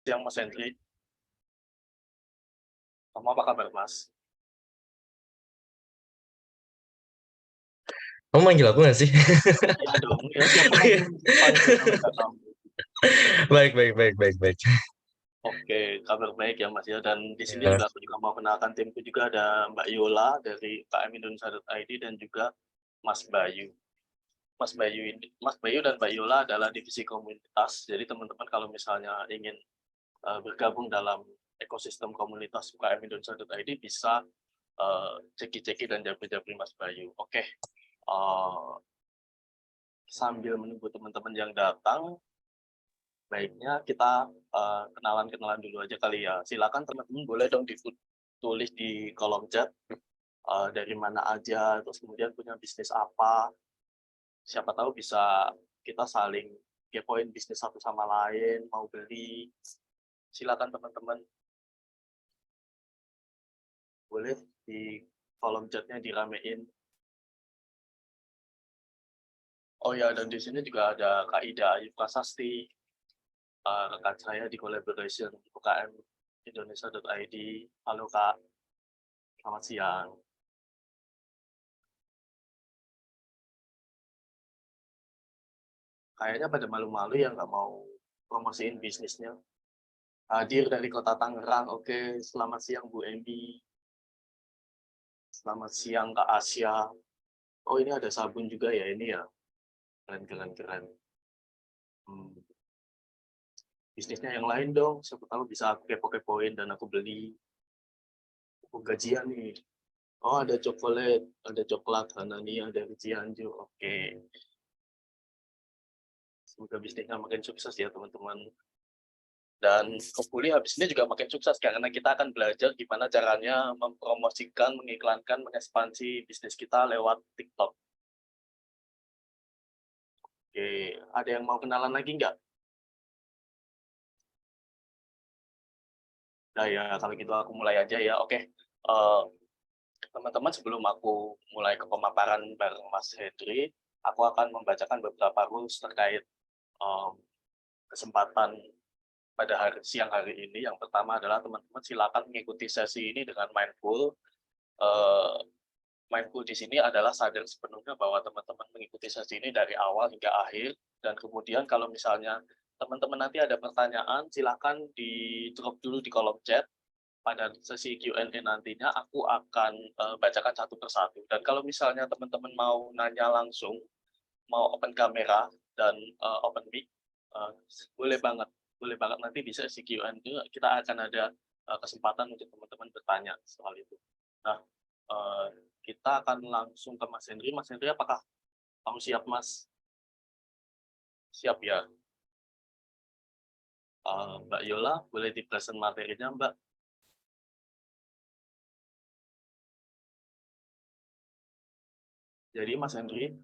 Siang Mas Hendry, kamu apa kabar Mas? Kamu manggil aku nggak sih? Iya dong, ya siapa lagi yang panggil kalau nggak kamu? Baik, baik, baik, baik, baik. Oke, kabar baik ya Mas ya, dan di sini Ya, juga aku juga mau kenalkan timku juga ada Mbak Yola dari UKM Indonesia.id dan juga Mas Bayu. Mas Bayu dan Mbak Yola adalah divisi komunitas. Jadi teman-teman kalau misalnya ingin bergabung dalam ekosistem komunitas UKM Indonesia.id bisa ceki-ceki dan japri-japri Mas Bayu. Oke, sambil menunggu teman-teman yang datang, baiknya kita kenalan-kenalan dulu aja kali ya. Silakan teman-teman boleh dong ditulis di kolom chat dari mana aja, terus kemudian punya bisnis apa. Siapa tahu bisa kita saling kepoin bisnis satu sama lain, mau beli. Silakan teman-teman, boleh di kolom chatnya diramein. Oh ya, dan di sini juga ada Kak Ida Ayu Prasasti, rekan saya di collaboration UKM Indonesia.id. Halo Kak, selamat siang. Kayaknya pada malu-malu ya nggak mau promosiin bisnisnya. Hadir dari kota Tangerang, oke. Selamat siang Bu Emi. Selamat siang Kak Asya. Oh ini ada sabun juga ya ini ya. Keren, keren, keren. Hmm, bisnisnya yang lain dong. Siapa tahu bisa aku kepo-kepoin dan aku beli. Aku gajian nih. Oh ada coklat Hanania dari Cianjur. Oke. Semoga bisnisnya makin sukses ya teman-teman. Dan hopefully habis ini juga makin sukses karena kita akan belajar gimana caranya mempromosikan, mengiklankan, mengekspansi bisnis kita lewat TikTok. Oke, ada yang mau kenalan lagi nggak? Nah ya, kalau gitu aku mulai aja ya. Oke, teman-teman sebelum aku mulai ke pemaparan bareng Mas Hedri, aku akan membacakan beberapa rules terkait em, kesempatan pada siang hari ini. Yang pertama adalah teman-teman silakan mengikuti sesi ini dengan mindful. Eh, Mindful di sini adalah sadar sepenuhnya bahwa teman-teman mengikuti sesi ini dari awal hingga akhir, dan kemudian kalau misalnya teman-teman nanti ada pertanyaan, silakan di-drop dulu di kolom chat. Pada sesi Q&A nantinya aku akan bacakan satu persatu. Dan kalau misalnya teman-teman mau nanya langsung, mau open kamera dan open mic, uh, boleh banget, boleh banget nanti di sesi Q&A kita akan ada kesempatan untuk teman-teman bertanya soal itu. Nah, uh, kita akan langsung ke Mas Hendri. Mas Hendri, apakah kamu siap, Mas? Siap ya. Mbak Yola, boleh di-present materinya, Mbak? Jadi, Mas Hendri,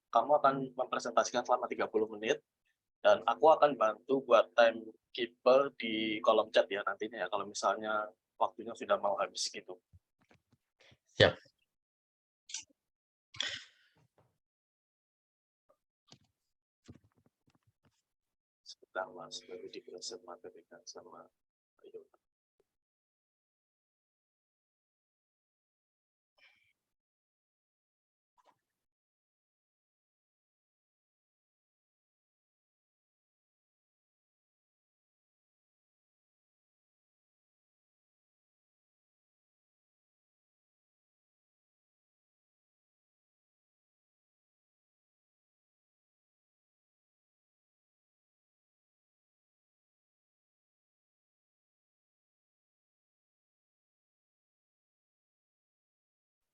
kamu akan mempresentasikan selama 30 menit, dan aku akan bantu buat timekeeper di kolom chat ya nantinya ya, kalau misalnya waktunya sudah mau habis gitu. siap. Sebentar, Mas, baru di-present materinya sama Mbak Yola.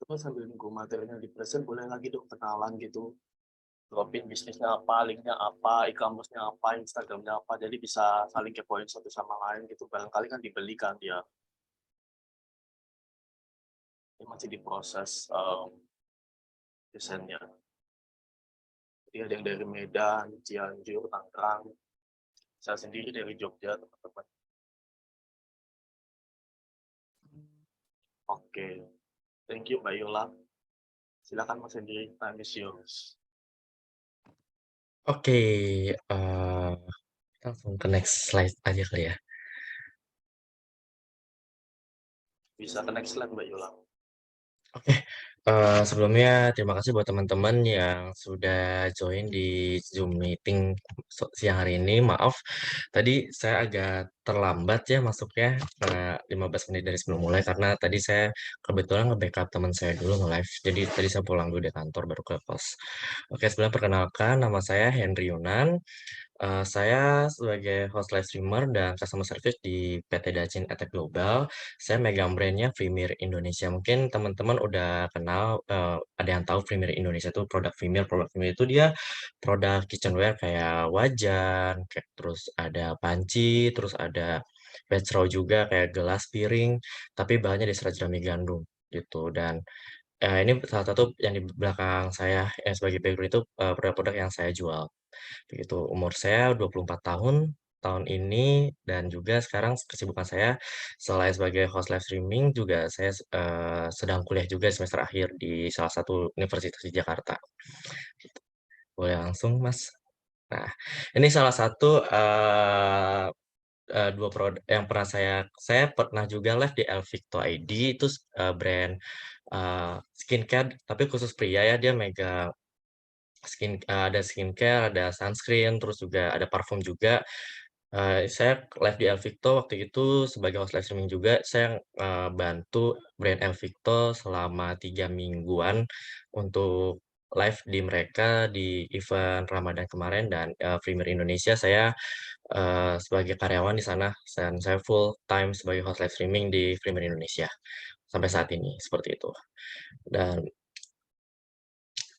Terus sambil nunggu materinya di-present, boleh lagi dong kenalan gitu. Dropin bisnisnya apa, linknya apa, e-commerce-nya apa, Instagram-nya apa, jadi bisa saling kepoin satu sama lain gitu. Barangkali kan dibelikan dia. Ini masih diproses desainnya. Jadi ada yang dari Medan, Cianjur, Tangerang. Saya sendiri dari Jogja, teman-teman. Oke, thank you Mbak Yola. Silakan Mas Hendri, time is yours. Oke, langsung ke next slide aja kali ya. bisa ke next slide Mbak Yola. Oke, sebelumnya terima kasih buat teman-teman yang sudah join di Zoom meeting siang hari ini. Maaf, tadi saya agak terlambat ya masuknya, 15 menit dari sebelum mulai karena tadi saya kebetulan nge-backup teman saya dulu nge-live. Jadi tadi saya pulang dulu dari kantor baru ke kos. Oke, sebelumnya perkenalkan nama saya Henry Yunan. Saya sebagai host live streamer dan customer service di PT Dajin Attack Global, saya megang brand-nya Premier Indonesia. Mungkin teman-teman udah kenal, ada yang tahu Premier Indonesia itu produk Premier. Produk Premier itu dia produk kitchenware kayak wajan, kayak terus ada panci, terus ada vegro juga kayak gelas, piring, tapi bahannya dari serat jerami gandum gitu. Dan ini salah satu yang di belakang saya yang sebagai background itu produk-produk yang saya jual. Begitu, umur saya 24 tahun, tahun ini dan juga sekarang kesibukan saya selain sebagai host live streaming juga saya, sedang kuliah juga semester akhir di salah satu universitas di Jakarta, gitu. Boleh langsung, Mas? Nah, ini salah satu, 2 produk yang pernah saya pernah juga live di Elvicto ID itu brand, skincare tapi khusus pria ya, dia megang ada skincare, ada sunscreen, terus juga ada parfum juga. Saya live di Elvicto waktu itu sebagai host live streaming juga, saya, bantu brand Elvicto selama 3 mingguan untuk live di mereka di event Ramadan kemarin dan, Premier Indonesia saya, sebagai karyawan di sana dan saya full time sebagai host live streaming di Premier Indonesia, sampai saat ini, seperti itu. Dan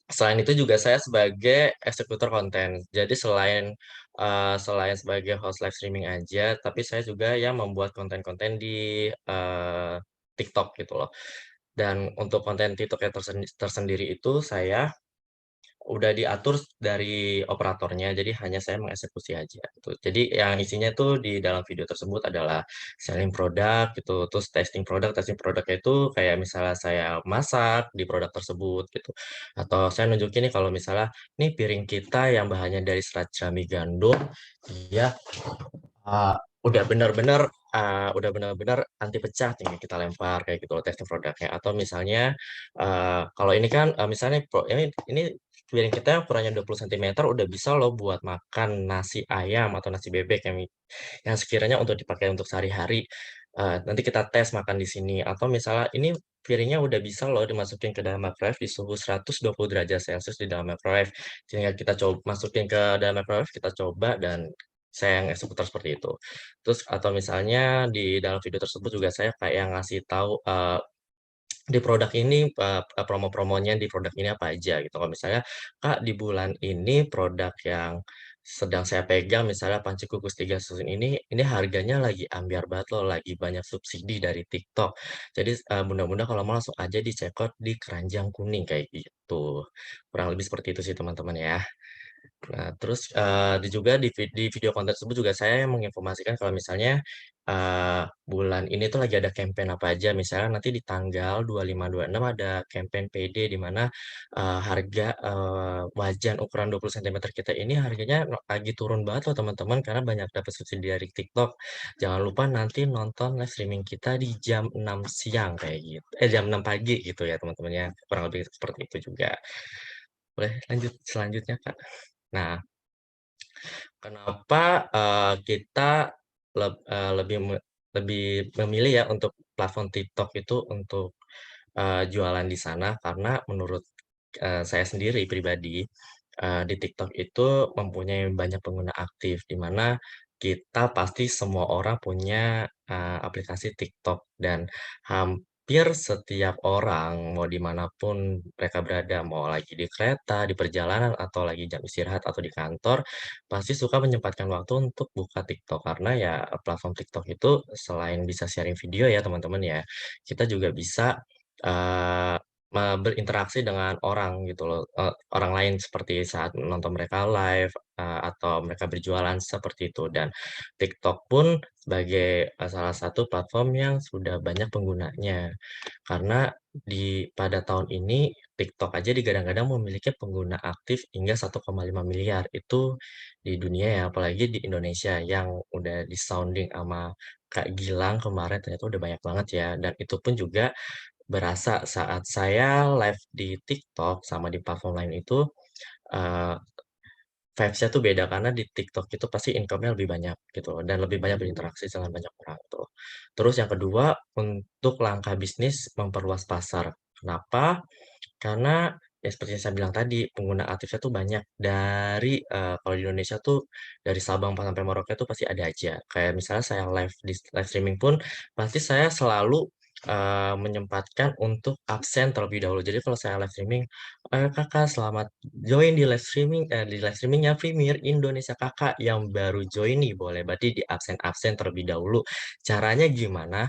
selain itu juga saya sebagai eksekutor konten. Jadi selain sebagai host live streaming aja, tapi saya juga yang membuat konten-konten di, TikTok gitu loh. Dan untuk konten TikTok yang tersendiri itu saya udah diatur dari operatornya, jadi hanya saya mengeksekusi aja gitu. Jadi yang isinya tuh di dalam video tersebut adalah selling produk gitu, terus testing produknya itu kayak misalnya saya masak di produk tersebut gitu. Atau saya nunjukin nih kalau misalnya, nih piring kita yang bahannya dari serat jerami gandum, dia Eee, udah bener-bener anti pecah tinggal kita lempar kayak gitu loh testing produknya atau misalnya, kalau ini kan, misalnya ini piring kita yang ukurannya 20 sentimeter udah bisa loh buat makan nasi ayam atau nasi bebek yang sekiranya untuk dipakai untuk sehari-hari, nanti kita tes makan di sini atau misalnya ini piringnya udah bisa loh dimasukin ke dalam microwave di suhu 120 derajat celcius di dalam microwave, tinggal kita masukin ke dalam microwave, kita coba dan saya yang eksekutor seperti itu. Terus atau misalnya di dalam video tersebut juga saya kayak ngasih tahu, di produk ini, promo-promonya di produk ini apa aja gitu. Kalau misalnya, "Kak, di bulan ini produk yang sedang saya pegang misalnya panci kukus 3 susun ini harganya lagi ambiar banget loh, lagi banyak subsidi dari TikTok. Jadi, bunda-bunda kalau mau langsung aja di cekot di keranjang kuning," kayak gitu. Kurang lebih seperti itu sih teman-teman ya. Nah, terus, juga di video konten tersebut juga saya menginformasikan kalau misalnya, bulan ini tuh lagi ada campaign apa aja, misalnya nanti di tanggal 25, 26 ada campaign PD di mana, harga, wajan ukuran 20 sentimeter kita ini harganya lagi turun banget loh teman-teman, karena banyak dapat subsidi dari TikTok. Jangan lupa nanti nonton live streaming kita di jam 6 siang kayak gitu jam 6 pagi gitu ya teman-teman ya, kurang lebih seperti itu juga. Boleh lanjut selanjutnya, Kak? Nah, kenapa, kita lebih memilih ya untuk platform TikTok itu untuk, jualan di sana karena menurut, saya sendiri pribadi, di TikTok itu mempunyai banyak pengguna aktif, di mana kita pasti semua orang punya, aplikasi TikTok dan hampir setiap orang mau dimanapun mereka berada, mau lagi di kereta, di perjalanan, atau lagi jam istirahat atau di kantor, pasti suka menyempatkan waktu untuk buka TikTok karena ya platform TikTok itu selain bisa sharing video ya teman-teman ya, kita juga bisa, eee, berinteraksi dengan orang gitu loh, orang lain seperti saat nonton mereka live, atau mereka berjualan seperti itu dan TikTok pun sebagai, salah satu platform yang sudah banyak penggunanya. Karena pada tahun ini TikTok aja digadang-gadang memiliki pengguna aktif hingga 1,5 miliar, itu di dunia ya, apalagi di Indonesia yang udah di-sounding sama Kak Gilang kemarin ternyata udah banyak banget ya, dan itu pun juga berasa saat saya live di TikTok sama di platform lain itu, eee, vibes-nya tuh beda karena di TikTok itu pasti income-nya lebih banyak gitu loh, dan lebih banyak berinteraksi dengan banyak orang tuh. Terus yang kedua, untuk langkah bisnis memperluas pasar. Kenapa? Karena ya seperti yang saya bilang tadi, pengguna aktifnya tuh banyak dari, kalau di Indonesia tuh dari Sabang sampai Merauke tuh pasti ada aja. Kayak misalnya saya live streaming pun pasti saya selalu, menyempatkan untuk absen terlebih dahulu. Jadi kalau saya live streaming, "Kakak selamat join di live streaming-nya Premier Indonesia Kakak yang baru join nih, boleh berarti di absen-absen terlebih dahulu." Caranya gimana?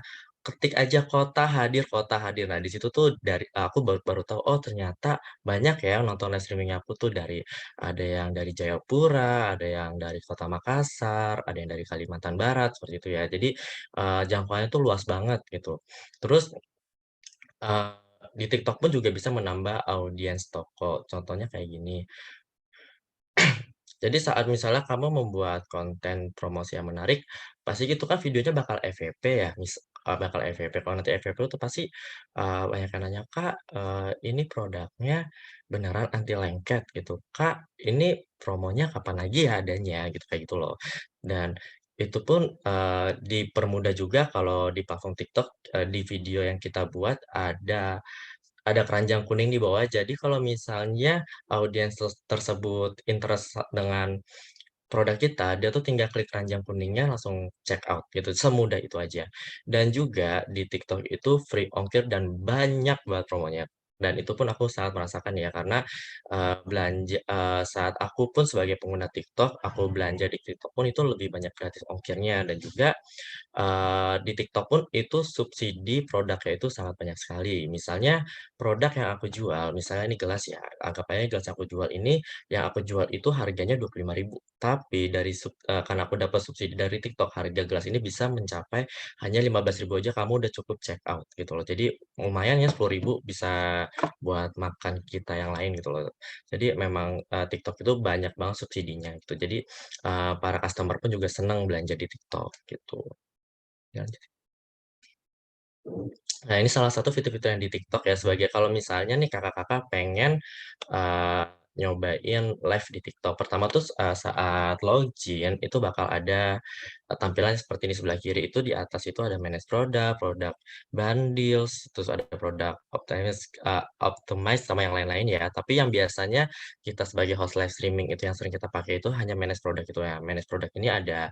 Ketik aja kota hadir kota hadir. Nah, di situ tuh aku baru baru tahu, oh ternyata banyak ya yang nonton live streaming aku tuh ada yang dari Jayapura, ada yang dari Kota Makassar, ada yang dari Kalimantan Barat, seperti itu ya. Jadi, jangkauannya tuh luas banget gitu. Terus, eee, di TikTok pun juga bisa menambah audiens toko. Contohnya kayak gini, jadi saat misalnya kamu membuat konten promosi yang menarik, pasti gitu kan videonya bakal FYP ya, bakal FYP. Kalau nanti FYP itu pasti, banyak yang nanya, "Kak, ini produknya beneran anti lengket?" Gitu. "Kak, ini promonya kapan lagi ya adanya?" Gitu, kayak gitu loh. Dan itu pun, dipermudah juga kalau di platform TikTok, di video yang kita buat ada keranjang kuning di bawah. Jadi kalau misalnya audiens tersebut interest dengan produk kita, dia tuh tinggal klik keranjang kuningnya langsung check out gitu, semudah itu aja. Dan juga di TikTok itu free ongkir dan banyak banget promonya. Dan itu pun aku sangat merasakan ya karena, saat aku pun sebagai pengguna TikTok, aku belanja di TikTok pun itu lebih banyak gratis ongkirnya dan juga di TikTok pun itu subsidi produknya itu sangat banyak sekali. Misalnya produk yang aku jual, misalnya ini gelas ya, anggap aja gelas yang aku jual ini, yang aku jual itu harganya 25.000, tapi karena aku dapat subsidi dari TikTok, harga gelas ini bisa mencapai hanya 15.000 aja kamu udah cukup check out gitu loh. Jadi lumayan ya 10.000 bisa buat makan kita yang lain gitu loh. Jadi memang, TikTok itu banyak banget subsidinya gitu. Jadi, para customer pun juga senang belanja di TikTok gitu. Ya, nah, ini salah satu fitur-fitur yang di TikTok ya, sebagai kalau misalnya nih kakak-kakak pengen, eee, nyobain live di TikTok. Pertama tuh, saat login itu bakal ada, tampilan seperti di sebelah kiri itu di atas itu ada manage product, product bundles, terus ada product optimize sama yang lain-lain ya. Tapi yang biasanya kita sebagai host live streaming itu yang sering kita pakai itu hanya manage product itu ya. Manage product ini ada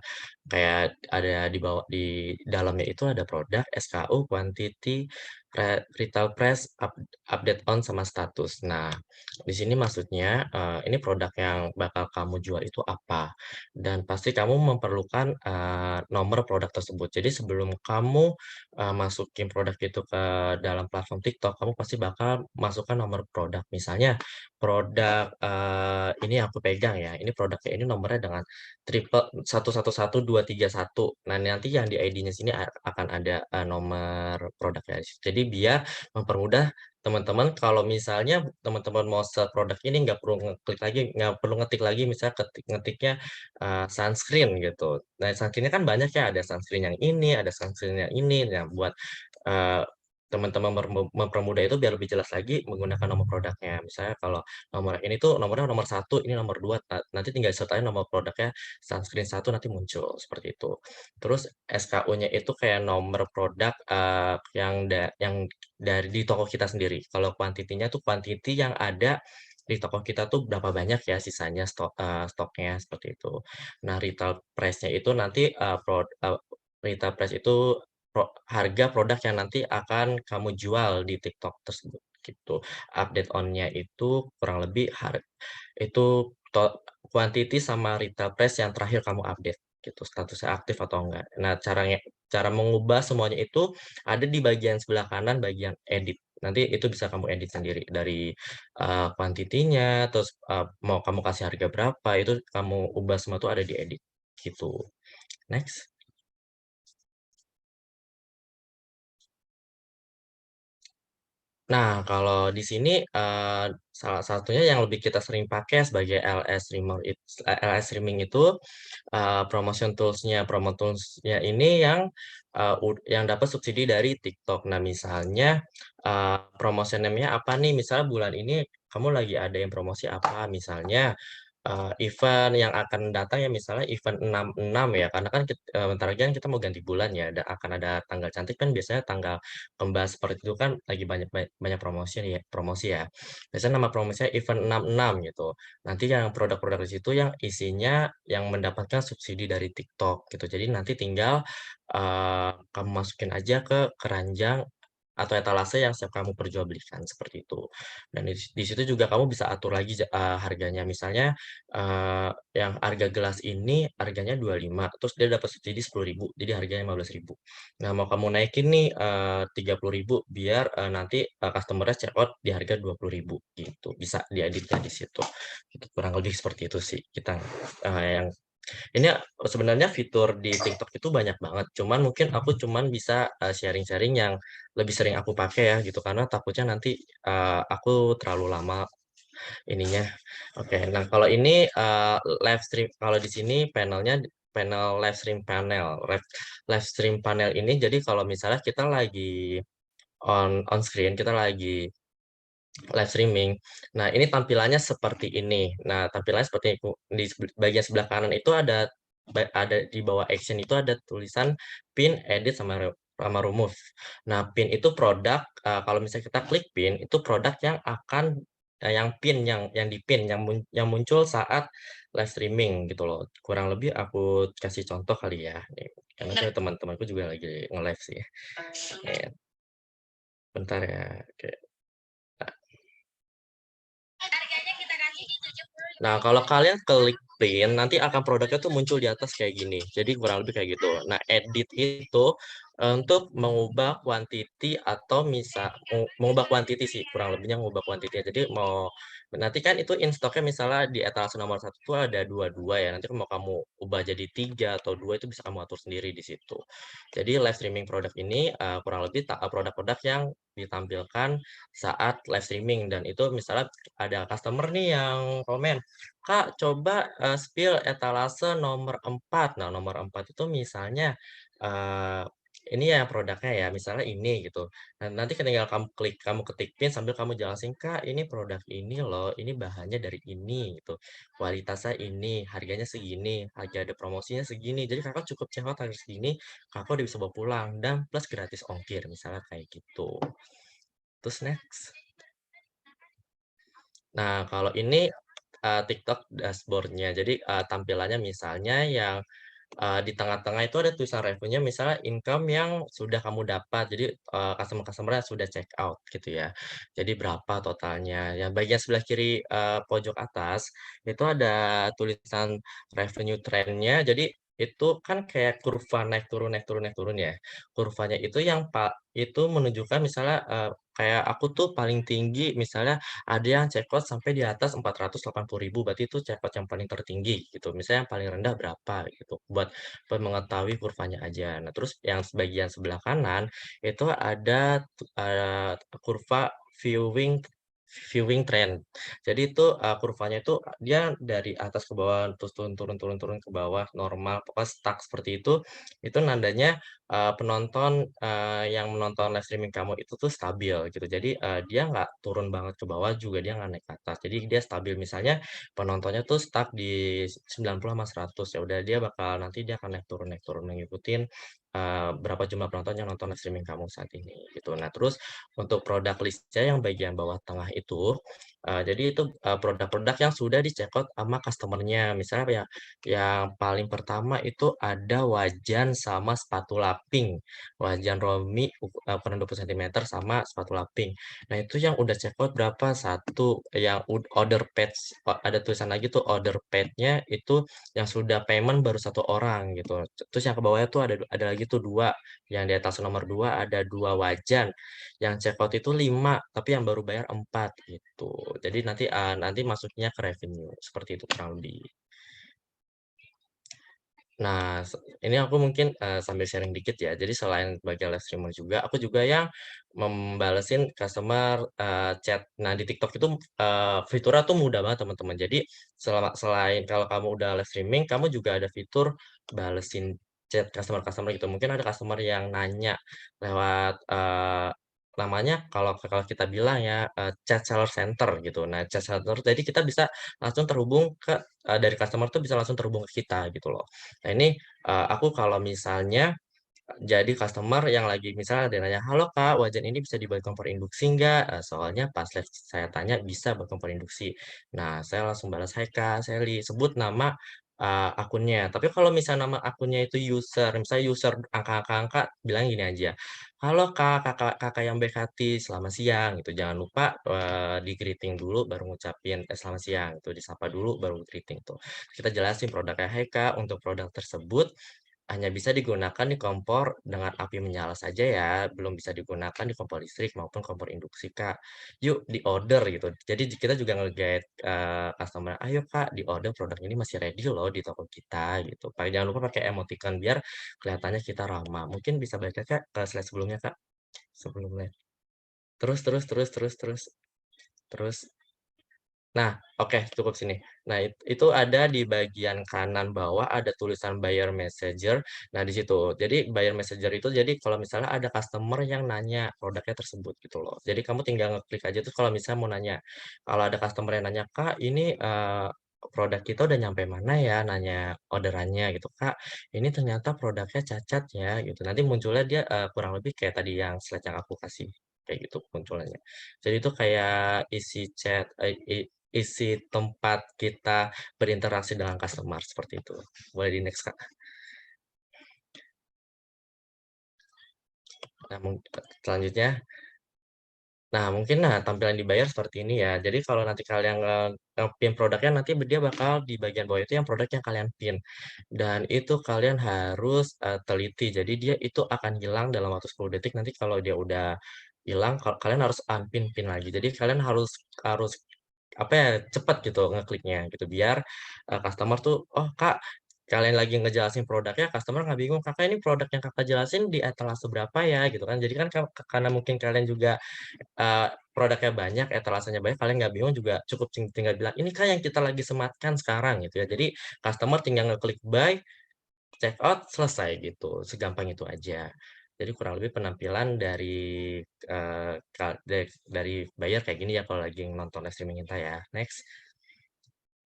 di dalamnya itu ada produk, SKU, quantity, retail price, update on, sama status. Nah, di sini maksudnya, ini produk yang bakal kamu jual itu apa, dan pasti kamu memerlukan, nomor produk tersebut. Jadi sebelum kamu, masukin produk itu ke dalam platform TikTok, kamu pasti bakal masukkan nomor produk. Misalnya produk, ini yang aku pegang ya, ini produknya ini nomornya dengan triple 111231. Nah, nanti yang di ID-nya sini akan ada, nomor produknya. Jadi biar mempermudah teman-teman kalau misalnya teman-teman mau produk ini nggak perlu ngetik lagi misalnya ngetiknya, sunscreen gitu. Nah, sunscreen-nya kan banyak ya, ada sunscreen yang ini, ada sunscreen yang ini. Nah, buat, eee, teman-teman mempermudah itu biar lebih jelas lagi menggunakan nomor produknya. Misalnya kalau nomor ini tuh nomornya nomor satu, ini nomor 2, nanti tinggal disertain nomor produknya sunscreen satu nanti muncul, seperti itu. Terus SKU-nya itu kayak nomor produk, yang dari di toko kita sendiri. Kalau kuantitinya tuh kuantiti yang ada di toko kita tuh berapa banyak ya sisanya stoknya, seperti itu. Nah, retail price-nya itu nanti, retail price itu harga produk yang nanti akan kamu jual di TikTok tersebut, gitu. Update on-nya itu kurang lebih itu quantity sama retail price yang terakhir kamu update gitu, statusnya aktif atau enggak. Nah, cara mengubah semuanya itu ada di bagian sebelah kanan bagian edit. Nanti itu bisa kamu edit sendiri dari, kuantitinya, terus, mau kamu kasih harga berapa, itu kamu ubah semua tuh ada di edit, gitu. Next. Nah, kalau di sini, salah satunya yang lebih kita sering pakai sebagai LS streaming itu, promotion tools-nya. Promo tools-nya ini yang dapat subsidi dari TikTok. Nah, misalnya, promotion name-nya apa nih, misalnya bulan ini kamu lagi ada yang promosi apa, misalnya, event yang akan datang ya misalnya event 66 ya, karena kan bentar lagi kan kita mau ganti bulan ya, akan ada tanggal cantik kan biasanya tanggal kembar seperti itu kan lagi banyak banyak promosi ya. Biasanya nama promosinya event 66 gitu. Nanti yang produk-produk di situ yang isinya yang mendapatkan subsidi dari TikTok gitu. Jadi nanti tinggal, kamu masukin aja ke keranjang atau etalase yang siap kamu perjualbelikan, seperti itu. Dan di situ juga kamu bisa atur lagi harganya. Misalnya, yang harga gelas ini harganya 25, terus dia dapat subsidi 10.000, jadi harganya 15.000. Nah, mau kamu naikin nih, 30.000 biar, nanti, customer-nya check out di harga 20.000 gitu, bisa dieditnya di situ. Itu kurang lebih seperti itu sih kita, yang ini sebenarnya fitur di TikTok itu banyak banget, cuman mungkin aku cuman bisa, sharing-sharing yang lebih sering aku pakai ya gitu, karena takutnya nanti, aku terlalu lama ininya. Oke, nah kalau ini, live stream kalau di sini panelnya panel live stream panel. Live stream panel ini jadi kalau misalnya kita lagi on screen, kita lagi live streaming. Nah, ini tampilannya seperti ini. Nah, tampilannya seperti di bagian sebelah kanan itu ada di bawah action itu ada tulisan pin, edit, sama remove. Nah, pin itu produk, kalau misalnya kita klik pin, itu produk yang akan yang pin, yang dipin, yang muncul saat live streaming gitu loh. Kurang lebih aku kasih contoh kali ya, nih, karena tuh teman-temanku juga lagi nge-live sih. Nih, bentar ya, oke. Nah, kalau kalian klik print, nanti akan produknya tuh muncul di atas kayak gini. Jadi kurang lebih kayak gitu. Nah, edit itu untuk mengubah quantity atau mengubah quantity sih, kurang lebihnya mengubah quantity. Jadi nanti kan itu in stock-nya misalnya di etalase nomor 1 tuh ada 22 ya. Nanti mau kamu ubah jadi 3 atau 2 itu bisa kamu atur sendiri di situ. Jadi live streaming produk ini kurang lebih produk-produk yang ditampilkan saat live streaming dan itu misalnya ada customer nih yang komen, "Kak, coba, spill etalase nomor 4." Nah, nomor 4 itu misalnya, eee, ini ya produknya ya, misalnya ini gitu. Nah, nanti tinggal kamu ketik pin sambil kamu jelasin, "Kak, ini produk ini loh, ini bahannya dari ini," gitu, "kualitasnya ini, harganya segini, harga ada promosinya segini. Jadi Kakak cukup check out harga segini, Kakak udah bisa bawa pulang dan plus gratis ongkir," misalnya kayak gitu. Terus next. Nah, kalau ini, TikTok dashboard-nya. Jadi, tampilannya misalnya yang, di tengah-tengah itu ada tulisan revenue misalnya income yang sudah kamu dapat. Jadi, customer-customer yang sudah check out gitu ya. Jadi berapa totalnya. Yang bagian sebelah kiri, pojok atas, itu ada tulisan revenue trend-nya. Jadi itu kan kayak kurva naik turun naik turun naik turun ya. Kurvanya itu itu menunjukkan misalnya, kayak aku tuh paling tinggi misalnya ada yang cekot sampai di atas 480.000 berarti itu cekot yang paling tertinggi gitu, misalnya yang paling rendah berapa gitu, buat mengetahui kurvanya aja. Nah, terus yang bagian sebelah kanan itu ada kurva viewing viewing trend. Jadi itu, kurvanya itu dia dari atas ke bawah, terus turun turun turun turun ke bawah, normal, pokoknya stuck seperti itu nandanya, penonton, yang menonton live streaming kamu itu tuh stabil gitu. Jadi, dia nggak turun banget ke bawah juga dia nggak naik ke atas. Jadi dia stabil, misalnya penontonnya tuh stuck di 90 sama 100, ya udah dia bakal nanti dia akan naik turun ngikutin, berapa jumlah penonton yang nonton live streaming kamu saat ini gitu. Nah, terus untuk produk list-nya yang bagian bawah tengah itu, jadi itu, produk-produk yang sudah di-check-out sama customer-nya. Misalnya ya, yang paling pertama itu ada wajan sama spatu laping. Wajan Romi ukuran 20 sentimeter sama sepatu laping. Nah, itu yang udah check out berapa? Satu, yang order page, ada tulisan lagi tuh order page-nya itu yang sudah payment baru satu orang gitu. Terus yang ke bawahnya tuh ada lagi tuh 2, yang di atas nomor 2 ada 2 wajan, yang check out itu 5 tapi yang baru bayar 4 gitu. Jadi nanti masuknya ke revenue, seperti itu kurang lebih. Nah, ini aku mungkin, sambil sharing dikit ya. Jadi selain sebagai live streamer juga, aku juga yang membalesin customer, chat. Nah, di TikTok itu, fiturnya tuh mudah banget teman-teman. Jadi selain kalau kamu udah live streaming, kamu juga ada fitur balesin chat customer-customer gitu. Mungkin ada customer yang nanya lewat, namanya kalau kalau kita bilang ya, chat seller center gitu. Nah, chat center jadi kita bisa langsung terhubung ke dari customer tuh bisa langsung terhubung ke kita gitu loh. Nah ini, aku kalau misalnya jadi customer yang lagi misalnya ada yang nanya, "Halo Kak, wajan ini bisa dibuat kompor induksi nggak?" Soalnya pas live saya tanya, "Bisa buat kompor induksi." Nah, saya langsung balas, "Hai Kak, Sally," sebut nama, akunnya. Tapi kalau misalnya nama akunnya itu user, misalnya user angka-angka, bilang gini aja, "Halo Kak, Kakak yang baik hati, selamat siang," gitu. Jangan lupa, di-greeting dulu baru ngucapin, selamat siang, itu disapa dulu baru greeting tuh. Kita jelasin produknya, "Hai Kak, untuk produk tersebut hanya bisa digunakan di kompor dengan api menyala saja ya, belum bisa digunakan di kompor listrik maupun kompor induksi, Kak. Yuk di-order," gitu. Jadi kita juga nge-guide, customer, "Ayo Kak, di-order produk ini masih ready loh di toko kita," gitu. Jangan lupa pakai emoticon biar kelihatannya kita ramah. Mungkin bisa balik lagi Kak, ke slide sebelumnya, Kak, sebelumnya. Terus terus terus terus terus terus. Nah, oke, cukup sini. Nah, itu ada di bagian kanan bawah ada tulisan buyer messenger. Nah, di situ. Jadi buyer messenger itu jadi kalau misalnya ada customer yang nanya produknya tersebut gitu loh. Jadi kamu tinggal ngeklik aja tuh kalau misalnya mau nanya. Kalau ada customer yang nanya, "Kak, ini, produk kita udah nyampe mana ya?" Nanya orderannya gitu, "Kak, ini ternyata produknya cacat ya," gitu. Nanti munculnya dia, kurang lebih kayak tadi yang slide yang aku kasih, kayak gitu munculannya. Jadi itu kayak isi chat, isi tempat kita berinteraksi dengan customer, seperti itu. Boleh di-next, Kak. Nah, selanjutnya, nah mungkin tampilan dibayar seperti ini ya. Jadi kalau nanti kalian nge-pin produknya, nanti dia bakal di bagian bawah itu yang produk yang kalian pin. Dan itu kalian harus, teliti. Jadi dia itu akan hilang dalam waktu 10 detik, nanti kalau dia udah hilang, kalian harus unpin lagi. Jadi kalian harus harus apa ya, cepet gitu ngekliknya gitu biar, customer tuh, "Oh Kak, kalian lagi ngejelasin produknya, customer nggak bingung, 'Kakak ini produk yang Kakak jelasin di etalase berapa ya?' Gitu kan. Jadi kan karena mungkin kalian juga, produknya banyak, etalasenya banyak, kalian nggak bingung juga cukup tinggal bilang, "Ini Kak yang kita lagi sematkan sekarang," gitu ya. Jadi customer tinggal ngeklik buy, check out, selesai gitu, segampang itu aja. Jadi kurang lebih penampilan dari, dari buyer kayak gini ya kalau lagi nonton live streaming kita ya. Next.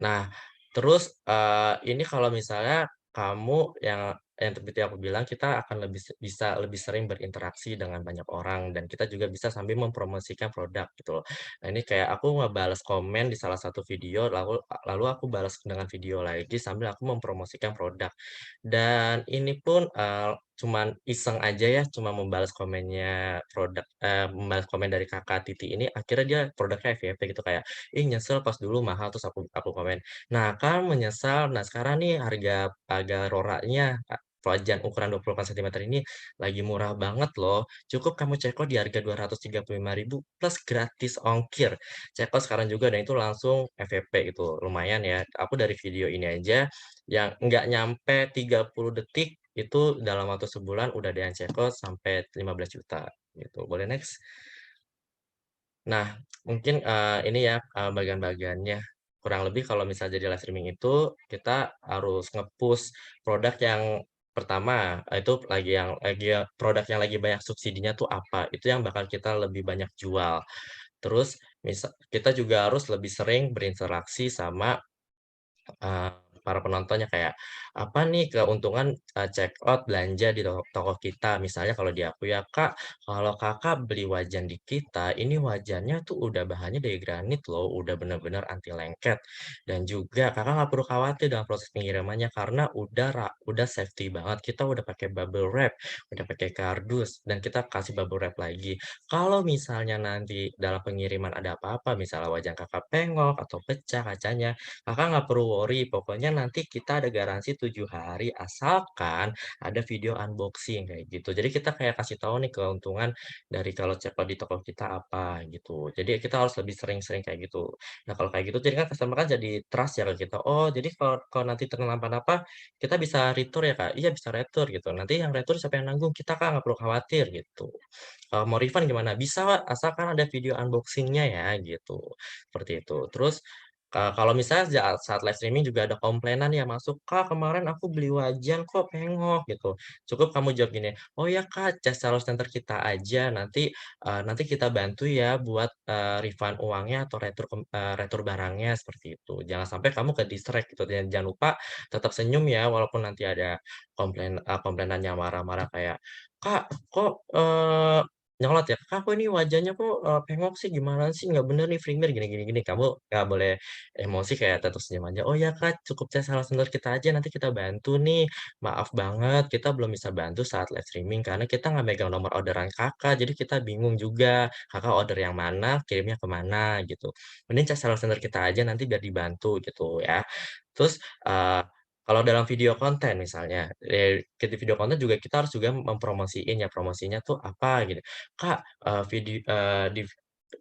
Nah, terus, ini kalau misalnya kamu yang seperti aku bilang, kita akan bisa lebih sering berinteraksi dengan banyak orang dan kita juga bisa sambil mempromosikan produk gitu loh. Nah, ini kayak aku ngebales komen di salah satu video, lalu lalu aku balas dengan video lagi sambil aku mempromosikan produk. Dan ini pun, cuman iseng aja ya, cuma membalas komennya membalas komen dari Kakak Titi ini, akhirnya dia produknya FYP gitu kayak, "Ih nyesel pas dulu mahal," terus aku komen, "Nah kan menyesal, nah sekarang nih harga Roranya, wajan ukuran 20 sentimeter ini lagi murah banget loh, cukup kamu cekot di harga 235.000 plus gratis ongkir. Cekot sekarang juga," dan itu langsung FYP gitu, lumayan ya. Aku dari video ini aja yang nggak nyampe 30 detik, itu dalam waktu sebulan udah ada yang cekot sampai 15 juta gitu. Boleh next? Nah, mungkin, ini ya, bagian-bagiannya. Kurang lebih kalau misalnya jadi live streaming itu, kita harus nge-push produk yang pertama, itu produk yang lagi banyak subsidinya tuh apa, itu yang bakal kita lebih banyak jual. Terus kita juga harus lebih sering berinteraksi sama Eee, para penontonnya kayak, "Apa nih keuntungan, check out belanja di toko toko kita?" Misalnya kalau di aku ya, "Kak, kalau Kakak beli wajan di kita, ini wajannya tuh udah bahannya dari granit loh, udah bener-bener anti lengket. Dan juga Kakak nggak perlu khawatir dengan proses pengirimannya karena udah safety banget. Kita udah pakai bubble wrap, udah pakai kardus, dan kita kasih bubble wrap lagi. Kalau misalnya nanti dalam pengiriman ada apa-apa, misalnya wajan Kakak pengok atau pecah kacanya, Kakak nggak perlu worry, pokoknya nanti kita ada garansi 7 hari asalkan ada video unboxing kayak gitu. Jadi kita kayak kasih tahu nih keuntungan dari kalau checkout di toko kita apa gitu. Jadi kita harus lebih sering-sering kayak gitu. Nah kalau kayak gitu jadi kan customer kan jadi trust ya ke kita, "Oh jadi kalau kalau nanti kenapa-napa kita bisa retur ya Kak?" "Iya bisa retur," gitu. "Nanti yang retur siapa yang nanggung?" "Kita Kak, nggak perlu khawatir," gitu. "Mau refund gimana?" "Bisa Kak, asalkan ada video unboxing-nya ya," gitu. Seperti itu. Terus, kalau misalnya saat live streaming juga ada komplainan ya masuk, "Kak, kemarin aku beli wajan kok pengok," gitu. Cukup kamu jawab gini, "Oh ya Kak, cas call center kita aja, nanti kita bantu ya buat, refund uangnya atau retur barangnya," seperti itu. Jangan sampai kamu ke-distract gitu dan jangan lupa tetap senyum ya walaupun nanti ada komplainan yang marah-marah kayak, "Kak, kok, nyolot ya? Kak, kok ini wajahnya kok, pengok sih, gimana sih? Nggak bener nih Freemare gini gini gini." Kamu nggak boleh emosi, kayak tetap senyum aja, "Oh ya Kak, cukup chat salah sender kita aja, nanti kita bantu nih. Maaf banget kita belum bisa bantu saat live streaming karena kita nggak megang nomor orderan Kakak, jadi kita bingung juga, Kakak order yang mana, kirimnya ke mana," gitu. "Mending chat salah sender kita aja nanti biar dibantu," gitu ya. Terus, eee, kalau dalam video konten misalnya, di video konten juga kita harus juga mempromosiin ya, promosinya tuh apa gitu, "Kak,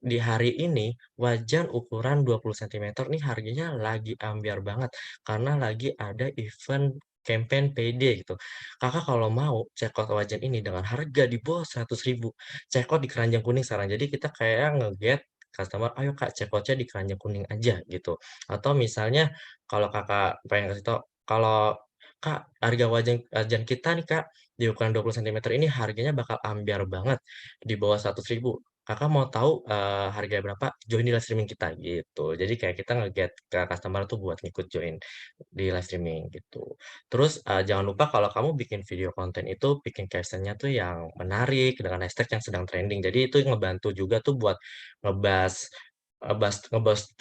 di hari ini wajan ukuran 20 sentimeter nih harganya lagi ambiar banget karena lagi ada event campaign payday gitu. Kakak kalau mau cekot wajan ini dengan harga di bawah 100.000, cekot di keranjang kuning sekarang." Jadi kita kayak nge-get customer, "Ayo Kak, cekotnya di keranjang kuning aja," gitu. Atau misalnya kalau Kakak pengen kasih tahu, kalau, "Kak, harga wajan kita nih Kak, di ukuran 20 sentimeter ini harganya bakal ambiar banget, di bawah 100.000. Kakak mau tahu, harganya berapa? Join di live streaming kita," gitu. Jadi kayak kita nge-get ke customer tuh buat ngikut join di live streaming gitu. Terus, jangan lupa kalau kamu bikin video konten itu bikin caption-nya tuh yang menarik dengan hashtag yang sedang trending. Jadi itu ngebantu juga tuh buat ngebas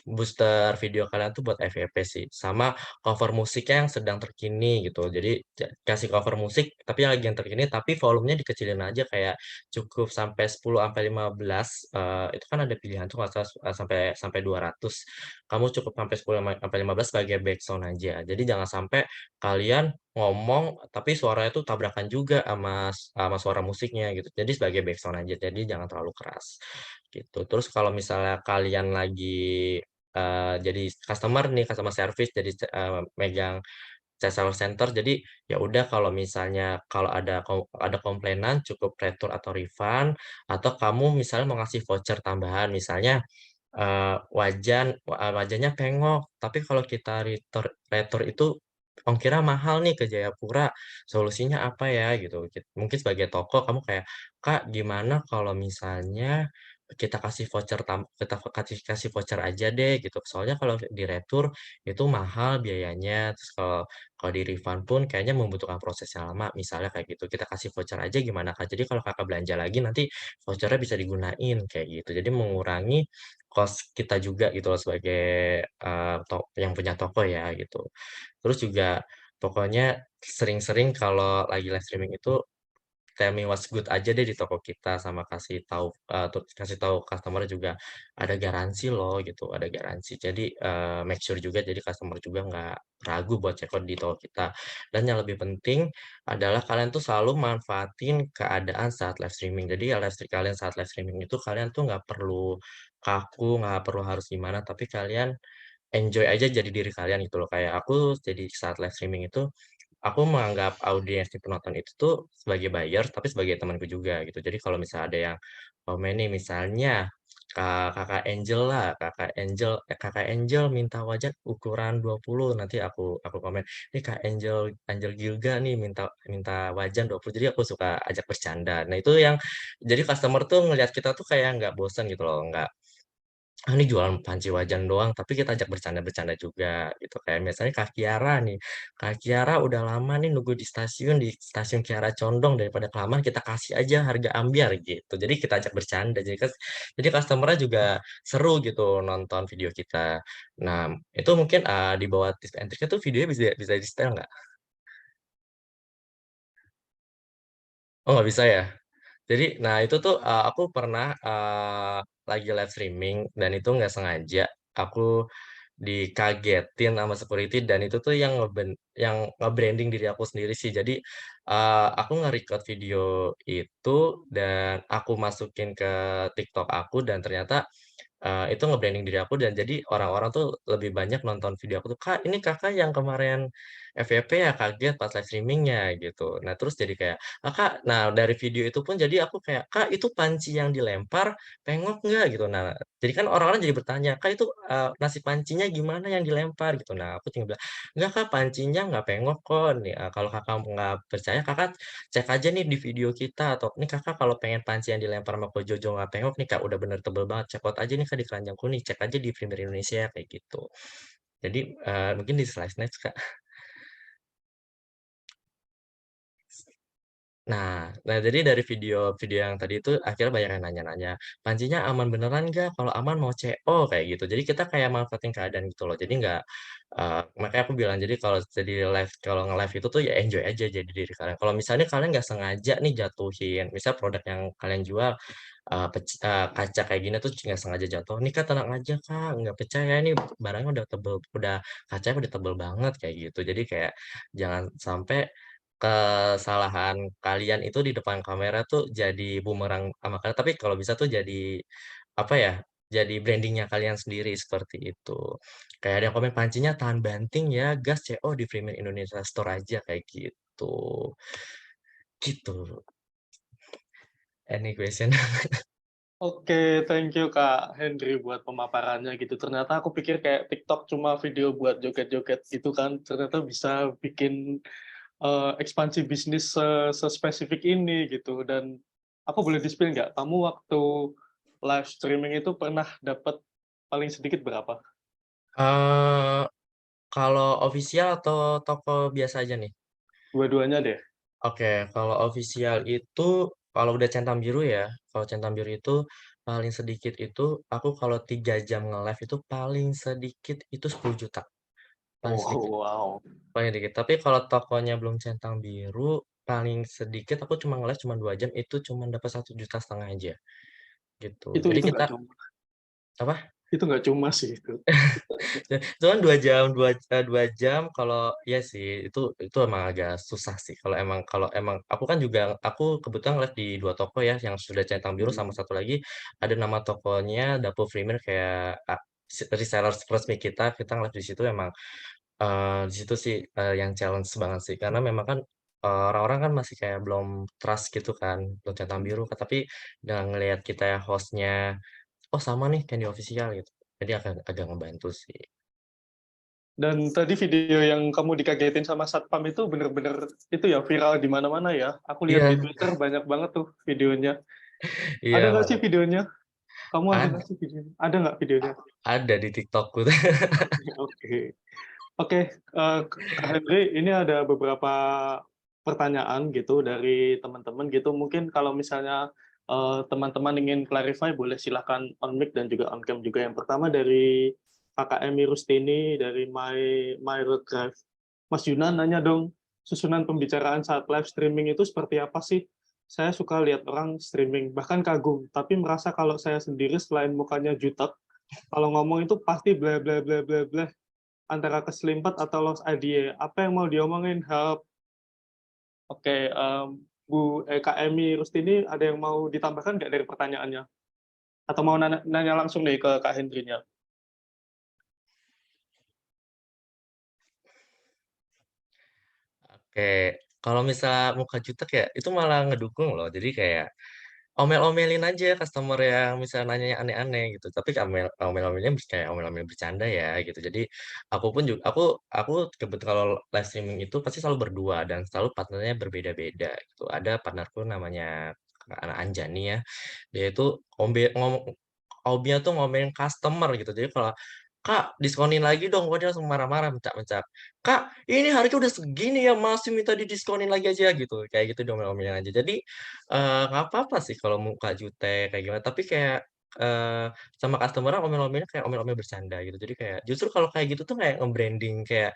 booster video kalian tuh buat FYP sih, sama cover musiknya yang sedang terkini gitu. Jadi kasih cover musik tapi yang lagi yang terkini, tapi volumenya dikecilin aja kayak cukup sampai 10 sampai 15, itu kan ada pilihan tuh nggak salah, sampai sampai 200. Kamu cukup sampai 10 sampai 15 sebagai backsound aja. Jadi jangan sampai kalian ngomong tapi suaranya tuh tabrakan juga sama suara musiknya gitu. Jadi sebagai backsound aja, jadi jangan terlalu keras. Gitu. Terus kalau misalnya kalian lagi, jadi customer nih, customer service, jadi megang call center, jadi ya udah kalau misalnya kalau ada komplainan cukup retur atau refund, atau kamu misalnya mau ngasih voucher tambahan, misalnya, wajannya pengok, tapi kalau kita retur itu ongkirnya mahal nih ke Jayapura, solusinya apa ya? Gitu. Mungkin sebagai toko kamu kayak, "Kak, gimana kalau misalnya kita kasih kasih voucher aja deh," gitu. "Soalnya kalau diretur itu mahal biayanya, terus kalau di-refund pun kayaknya membutuhkan proses yang lama," misalnya kayak gitu. "Kita kasih voucher aja gimana, Kak? Jadi kalau Kakak belanja lagi nanti voucher-nya bisa digunain," kayak gitu. Jadi mengurangi cost kita juga gitu loh sebagai, yang punya toko ya gitu. Terus juga pokoknya sering-sering kalau lagi live streaming itu tell me what's good aja deh di toko kita sama kasih tahu customer juga ada garansi loh gitu, ada garansi. Jadi, make sure juga jadi customer juga nggak ragu buat check out di toko kita. Dan yang lebih penting adalah kalian tuh selalu manfaatin keadaan saat live streaming. Jadi ya kalian saat live streaming itu kalian tuh nggak perlu kaku, nggak perlu harus gimana, tapi kalian enjoy aja jadi diri kalian gitu loh. Kayak aku jadi saat live streaming itu aku menganggap audiens si penonton itu tuh sebagai buyer, tapi sebagai temanku juga gitu. Jadi kalau misalnya ada yang komen nih misalnya, Kakak Angel minta wajan ukuran 20, nanti aku komen, "Nih Kak Angel Angel Gilga nih minta minta wajan 20." Jadi aku suka ajak bercanda. Nah itu yang jadi customer tuh ngelihat kita tuh kayak nggak bosen gitu loh, nggak, "Ah, ini jualan panci wajan doang," tapi kita ajak bercanda-bercanda juga gitu. Kayak misalnya Kak Kiara nih, "Kak Kiara udah lama nih nunggu di stasiun Kiara Condong, daripada kelamaan kita kasih aja harga ambiar," gitu. Jadi kita ajak bercanda, jadi customer-nya juga seru gitu nonton video kita. Nah, itu mungkin, di bawah tips and triknya tuh videonya bisa bisa di-setel nggak? Oh, nggak bisa ya? Jadi, nah itu tuh, aku pernah, lagi live streaming dan itu nggak sengaja aku dikagetin sama security dan itu tuh yang nge-branding diri aku sendiri sih. Jadi, aku nge-record video itu dan aku masukin ke TikTok aku dan ternyata itu nge-branding diri aku dan jadi orang-orang tuh lebih banyak nonton video aku tuh, "Kak, ini Kakak yang kemarin FYP ya? Kaget pas live streaming-nya," gitu. Nah, terus jadi kayak, Kak" nah dari video itu pun jadi aku kayak, "Kak, itu panci yang dilempar pengok nggak?" Gitu. Nah, jadi kan orang-orang jadi bertanya, "Kak, itu, nasi pancinya gimana yang dilempar?" Gitu. Nah, aku tinggal bilang, "Enggak Kak, pancinya nggak pengok kok, nih, kalau Kakak nggak percaya Kakak cek aja nih di video kita atau nih Kakak kalau pengen panci yang dilempar sama Ko Jojo nggak pengok nih Kak, udah bener tebel banget, check out aja nih Kak di Keranjang Kuning, cek aja di Premier Indonesia kayak gitu. Jadi, mungkin di Slice Next Kak. Nah jadi dari video-video yang tadi itu akhirnya banyak yang nanya-nanya, "Pancinya aman beneran nggak? Kalau aman mau CO," kayak gitu. Jadi kita kayak manfaatin keadaan gitu loh. Jadi nggak makanya aku bilang, jadi kalau nge-live itu tuh ya enjoy aja jadi diri kalian. Kalau misalnya kalian nggak sengaja nih jatuhin, misal produk yang kalian jual, kaca kayak gini tuh nggak sengaja jatuh, "Nih Kak, tenang aja Kak, nggak pecah ya, ini barangnya udah tebel, kacanya udah tebel banget," kayak gitu. Jadi kayak jangan sampai kesalahan kalian itu di depan kamera tuh jadi bumerang sama kalian, tapi kalau bisa tuh jadi, apa ya, jadi branding-nya kalian sendiri, seperti itu. Kayak ada yang komen, "Pancinya tahan banting ya, gas CO di Premier Indonesia Store aja," kayak gitu. Gitu. Any question? Oke, thank you Kak Henry buat pemaparannya gitu. Ternyata aku pikir kayak TikTok cuma video buat joget-joget gitu kan, ternyata bisa bikin, ekspansi bisnis sespesifik ini gitu. Dan aku boleh di-spill nggak, kamu waktu live streaming itu pernah dapat paling sedikit berapa? Eee, kalau official atau toko biasa aja nih? Dua-duanya deh. Oke, kalau official itu, kalau udah centang biru ya, kalau centang biru itu paling sedikit itu aku kalau 3 jam nge-live itu paling sedikit itu 10 juta paling Oh, sedikit, wow. paling dikit. Tapi kalau tokonya belum centang biru, paling sedikit aku cuma nge-live cuma 2 jam itu cuma dapat 1,5 juta aja, gitu. Itu Jadi itu kita nggak cuma apa? itu nggak cuma sih itu. Cuman 2 jam kalau iya sih, itu emang agak susah sih kalau emang aku kan juga aku kebetulan live di 2 toko ya, yang sudah centang biru sama Mhm. satu lagi ada nama tokonya Dapur Premier kayak reseller resmi kita live di situ emang, di situ sih, yang challenge banget sih. Karena memang kan, orang-orang kan masih kayak belum trust gitu kan, belum centang biru, tapi dengan ngelihat kita ya host-nya, "Oh sama nih kayak di official," gitu. Jadi agak agak ngebantu sih. Dan tadi video yang kamu dikagetin sama satpam itu bener-bener itu ya, viral di mana-mana ya. Aku lihat di Iya Twitter banyak banget tuh videonya. iya, Ada nggak sih Mbak, videonya? Kamu ada nggak ad sih videonya? Ada nggak videonya? ada di TikTok-ku. Oke. Oke, Kak Henry, ini ada beberapa pertanyaan gitu dari teman-teman gitu. Mungkin kalau misalnya, teman-teman ingin clarify boleh silahkan on mic dan juga on cam juga. Yang pertama dari Kakak Emi Rustini dari My Road Drive. Mas Yunan nanya dong, susunan pembicaraan saat live streaming itu seperti apa sih? Saya suka lihat orang streaming, bahkan kagum, tapi merasa kalau saya sendiri selain mukanya jutek, kalau ngomong itu pasti bla bla bla bla bla antara keselimpat atau lost idea. Apa yang mau diomongin? Help. Oke, Kak Emi Rustini ada yang mau ditambahkan nggak dari pertanyaannya? Atau mau nanya, nanya langsung nih ke Kak Hendrinya? Oke, kalau misal muka jutek ya, itu malah ngedukung loh. Jadi kayak omel-omelin aja customer yang misalnya nanyanya aneh-aneh gitu, tapi omel-omelnya kayak omel-omel bercanda ya gitu. Jadi aku pun juga aku kalau live streaming itu pasti selalu berdua dan selalu partnernya berbeda-beda gitu. Ada partnerku namanya Kak Anjani ya, dia itu hobinya tuh ngomelin customer gitu. Jadi kalau, "Kak, diskonin lagi dong." Wah, dia langsung marah-marah, mencak-mencak. "Kak, ini harga udah segini ya, masih minta didiskonin lagi aja," gitu. Kayak gitu diomel-omelin aja. Jadi, nggak apa-apa sih kalau muka jutek kayak gimana, tapi kayak, sama customer omel-omelnya kayak omel-omel bercanda gitu. Jadi kayak justru kalau kayak gitu tuh kayak nge-branding kayak,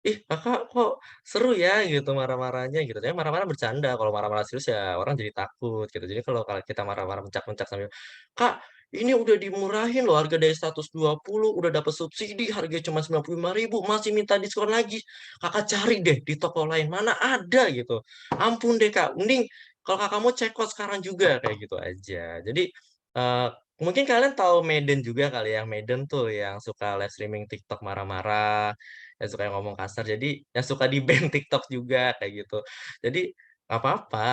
"Ih, Kakak kok seru ya," gitu marah-marahnya gitu. Tapi marah-marah bercanda, kalau marah-marah serius ya orang jadi takut gitu. Jadi kalau kalau kita marah-marah mencak-mencak sambil, "Kak, "Ini udah dimurahin loh harga dari 120 udah dapat subsidi harganya cuma 95.000 masih minta diskon lagi. Kakak cari deh di toko lain, mana ada," gitu. "Ampun deh, Kak, mending kalau Kakak mau check out sekarang juga," kayak gitu aja. Jadi, eee, mungkin kalian tahu Maiden juga kali ya, Maiden tuh yang suka live streaming TikTok marah-marah, yang suka ngomong kasar, jadi yang suka di-ban TikTok juga, kayak gitu. Jadi nggak apa-apa,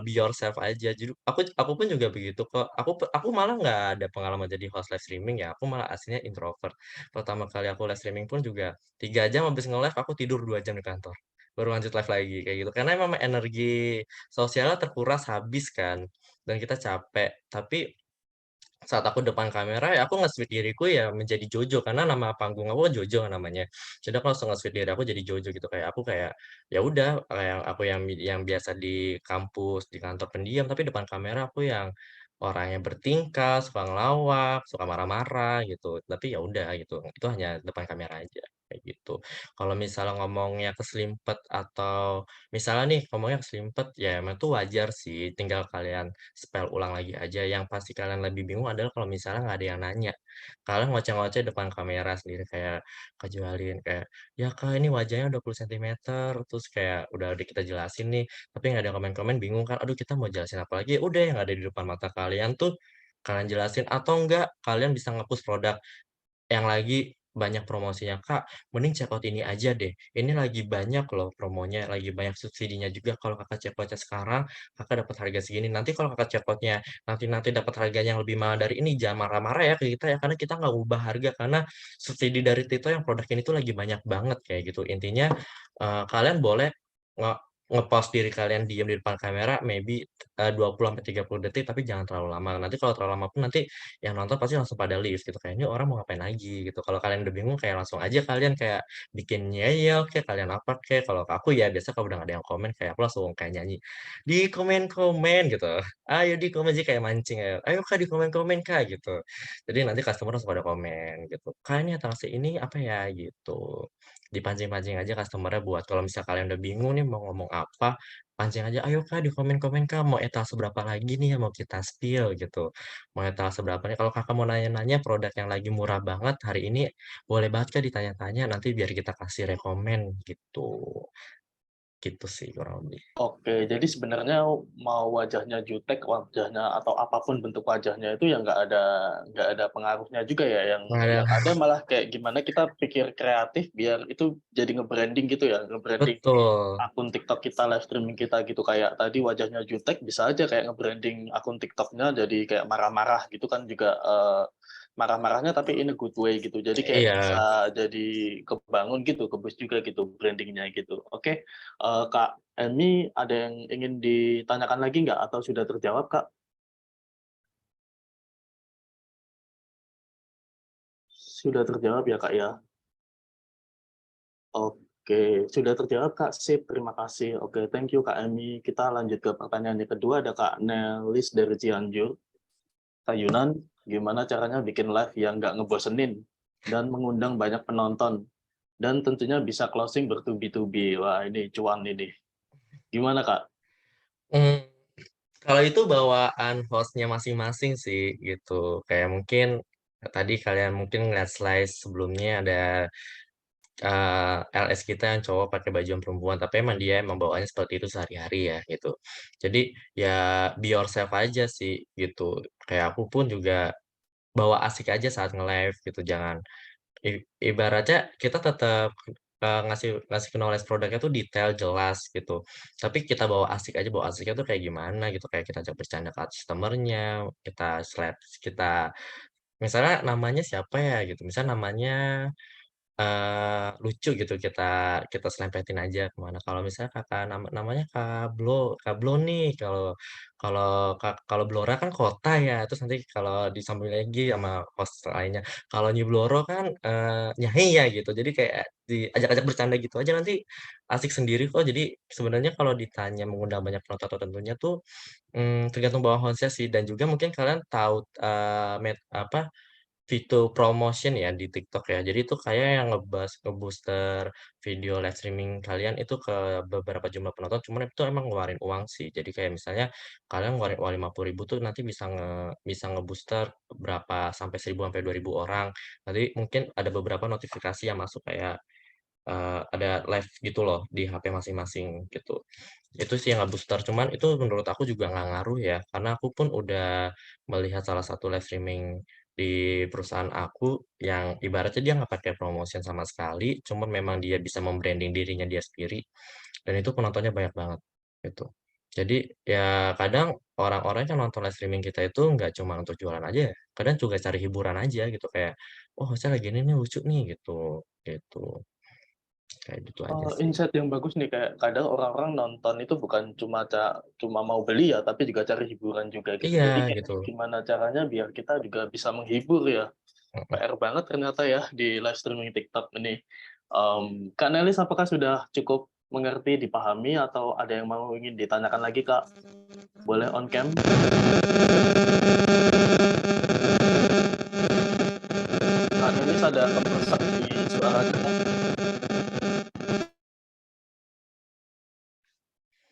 be yourself aja. Jadi aku pun juga begitu kok. Aku malah nggak ada pengalaman jadi host live streaming ya, aku malah aslinya introvert. Pertama kali aku live streaming pun juga 3 jam habis nge-live aku tidur 2 jam di kantor, baru lanjut live lagi, kayak gitu. Karena emang energi sosialnya terkuras habis kan, dan kita capek. Tapi saat aku depan kamera ya aku nge-switch diriku ya menjadi Jojo, karena nama panggung aku kan Jojo kan namanya. Jadi aku langsung nge-switch diri aku jadi Jojo gitu, kayak aku kayak, ya udah kayak aku yang biasa di kampus, di kantor pendiam, tapi depan kamera aku yang orangnya bertingkah, suka ngelawak, suka marah-marah gitu. Tapi ya udah gitu, itu hanya depan kamera aja, kayak gitu. Kalau misalnya ngomongnya keselimpet atau misalnya nih ngomongnya keselimpet, ya emang itu wajar sih, tinggal kalian spell ulang lagi aja. Yang pasti kalian lebih bingung adalah kalau misalnya nggak ada yang nanya. Kalian ngoceh-ngoceh depan kamera sendiri kayak Kak Jualin, kayak, "Ya Kak, ini wajahnya 20 sentimeter," terus kayak udah kita jelasin nih, tapi nggak ada komen-komen, bingung kan, aduh kita mau jelasin apa lagi, udah yang ada di depan mata kalian tuh kalian jelasin, atau enggak kalian bisa nge-push produk yang lagi banyak promosinya, "Kak, mending check out ini aja deh, ini lagi banyak loh promonya, lagi banyak subsidinya juga, kalau Kakak check out-nya sekarang, Kakak dapat harga segini, nanti kalau Kakak check out-nya nanti dapat harganya yang lebih mahal dari ini, jangan marah-marah ya ke kita ya, karena kita nggak ubah harga, karena subsidi dari Tito yang produk ini tuh lagi banyak banget," kayak gitu. Intinya, kalian boleh nge nge-pause diri kalian diam di depan kamera maybe, 20 sampai 30 detik, tapi jangan terlalu lama. Nanti kalau terlalu lama pun nanti yang nonton pasti langsung pada leave gitu, kayak, "Ini orang mau ngapain lagi?" Gitu. Kalau kalian udah bingung kayak langsung aja kalian kayak bikin ngeyel kek, kalian apa kek, kalau aku ya biasa kalau udah nggak ada yang komen kayak aku langsung kayak nyanyi, "Di komen-komen," gitu, "Ayo di komen," jadi kayak mancing ya, "Ayo Kak, di komen-komen Kak," gitu. Jadi nanti customer langsung pada komen gitu, "Kak, ini atraksi ini apa ya?" Gitu. Dipancing-pancing aja customer-nya buat kalau misal kalian udah bingung nih mau ngomong apa, pancing aja, "Ayo Kak, di komen-komen Kak, mau etalase berapa lagi nih yang mau kita spill?" Gitu. Mau etalase berapa nih, kalau Kakak mau nanya-nanya produk yang lagi murah banget hari ini, boleh banget Kak ditanya-tanya, nanti biar kita kasih rekomen gitu. Gitu sih kurang lebih. Oke, jadi sebenarnya mau wajahnya jutek, wajahnya atau apapun bentuk wajahnya itu ya nggak ada pengaruhnya juga ya, Nggak ada yang ada malah kayak gimana kita pikir kreatif biar itu jadi nge-branding gitu ya, nge-branding betul, akun TikTok kita, live streaming kita gitu. Kayak tadi wajahnya jutek, bisa aja kayak nge-branding akun TikTok-nya jadi kayak marah-marah gitu kan juga, marah-marahnya tapi in a good way gitu. Jadi kayak iya. bisa jadi kebangun gitu, ke-boost juga gitu branding-nya gitu. Oke, Kak Emi ada yang ingin ditanyakan lagi nggak atau sudah terjawab, Kak? Sudah terjawab ya, Kak, ya? Oke, sudah terjawab, Kak, sip, terima kasih. Oke, thank you, Kak Emi. Kita lanjut ke pertanyaan yang kedua, ada Kak Nelis dari Cianjur. Kak Yunan, gimana caranya bikin live yang nggak ngebosenin dan mengundang banyak penonton? Dan tentunya bisa closing bertubi-tubi. Wah, ini cuan ini. Gimana, Kak? Mmm, kalau itu bawaan host-nya masing-masing sih gitu, kayak mungkin tadi kalian mungkin ngeliat slide sebelumnya ada LS kita yang cowok pakai baju yang perempuan, tapi emang dia emang bawaannya seperti itu sehari-hari ya, gitu. Jadi, ya be yourself aja sih, gitu. Kayak aku pun juga bawa asik aja saat nge-live gitu, jangan ibaratnya kita tetap, ngasih ngasih knowledge produknya tuh detail, jelas gitu. Tapi kita bawa asik aja, bawa asiknya tuh kayak gimana gitu, kayak kita ajak bercanda ke customer-nya, kita misalnya namanya siapa ya gitu, misalnya namanya lucu gitu kita kita selempetin aja kemana. Kalau misalnya Kakak namanya Kak Blo nih, kalau kalau kalau Blora kan kota ya, terus nanti kalau disambung lagi sama host lainnya, kalau Nyi Bloro kan, Nyai ya gitu. Jadi kayak diajak-ajak bercanda gitu aja nanti asik sendiri kok. Jadi sebenarnya kalau ditanya mengundang banyak penonton atau tentunya tuh, tergantung bawa hostnya sih dan juga mungkin kalian tahu, apa fitur promotion ya di TikTok ya. Jadi itu kayak yang nge-booster video live streaming kalian itu ke beberapa jumlah penonton, cuman itu emang ngeluarin uang sih. Jadi kayak misalnya kalian ngeluarin uang 50.000 tuh nanti bisa nge-booster berapa sampai 1.000 sampai 2.000 orang. Nanti mungkin ada beberapa notifikasi yang masuk kayak ada live gitu loh di HP masing-masing gitu. Itu sih yang nge-booster, cuman itu menurut aku juga nggak ngaruh ya, karena aku pun udah melihat salah satu live streaming di perusahaan aku yang ibaratnya dia nggak pakai promotion sama sekali, cuman memang dia bisa membranding dirinya dia sendiri, dan itu penontonnya banyak banget gitu. Jadi ya kadang orang-orang yang nonton live streaming kita itu nggak cuma untuk jualan aja ya, kadang juga cari hiburan aja gitu kayak, "Oh saya lagi ini nih lucu nih," gitu, gitu. Kayak gitu aja sih. Insight yang bagus nih, kayak kadang orang-orang nonton itu bukan cuma mau beli ya, tapi juga cari hiburan juga gitu. Iya Jadi kayak gitu, gimana caranya biar kita juga bisa menghibur ya. mhm. PR banget ternyata ya di live streaming TikTok ini. Kak Nelis apakah sudah cukup mengerti, dipahami, atau ada yang mau ingin ditanyakan lagi, Kak? Boleh on cam? Kak Nelis ada kepesan di suaranya, Kak?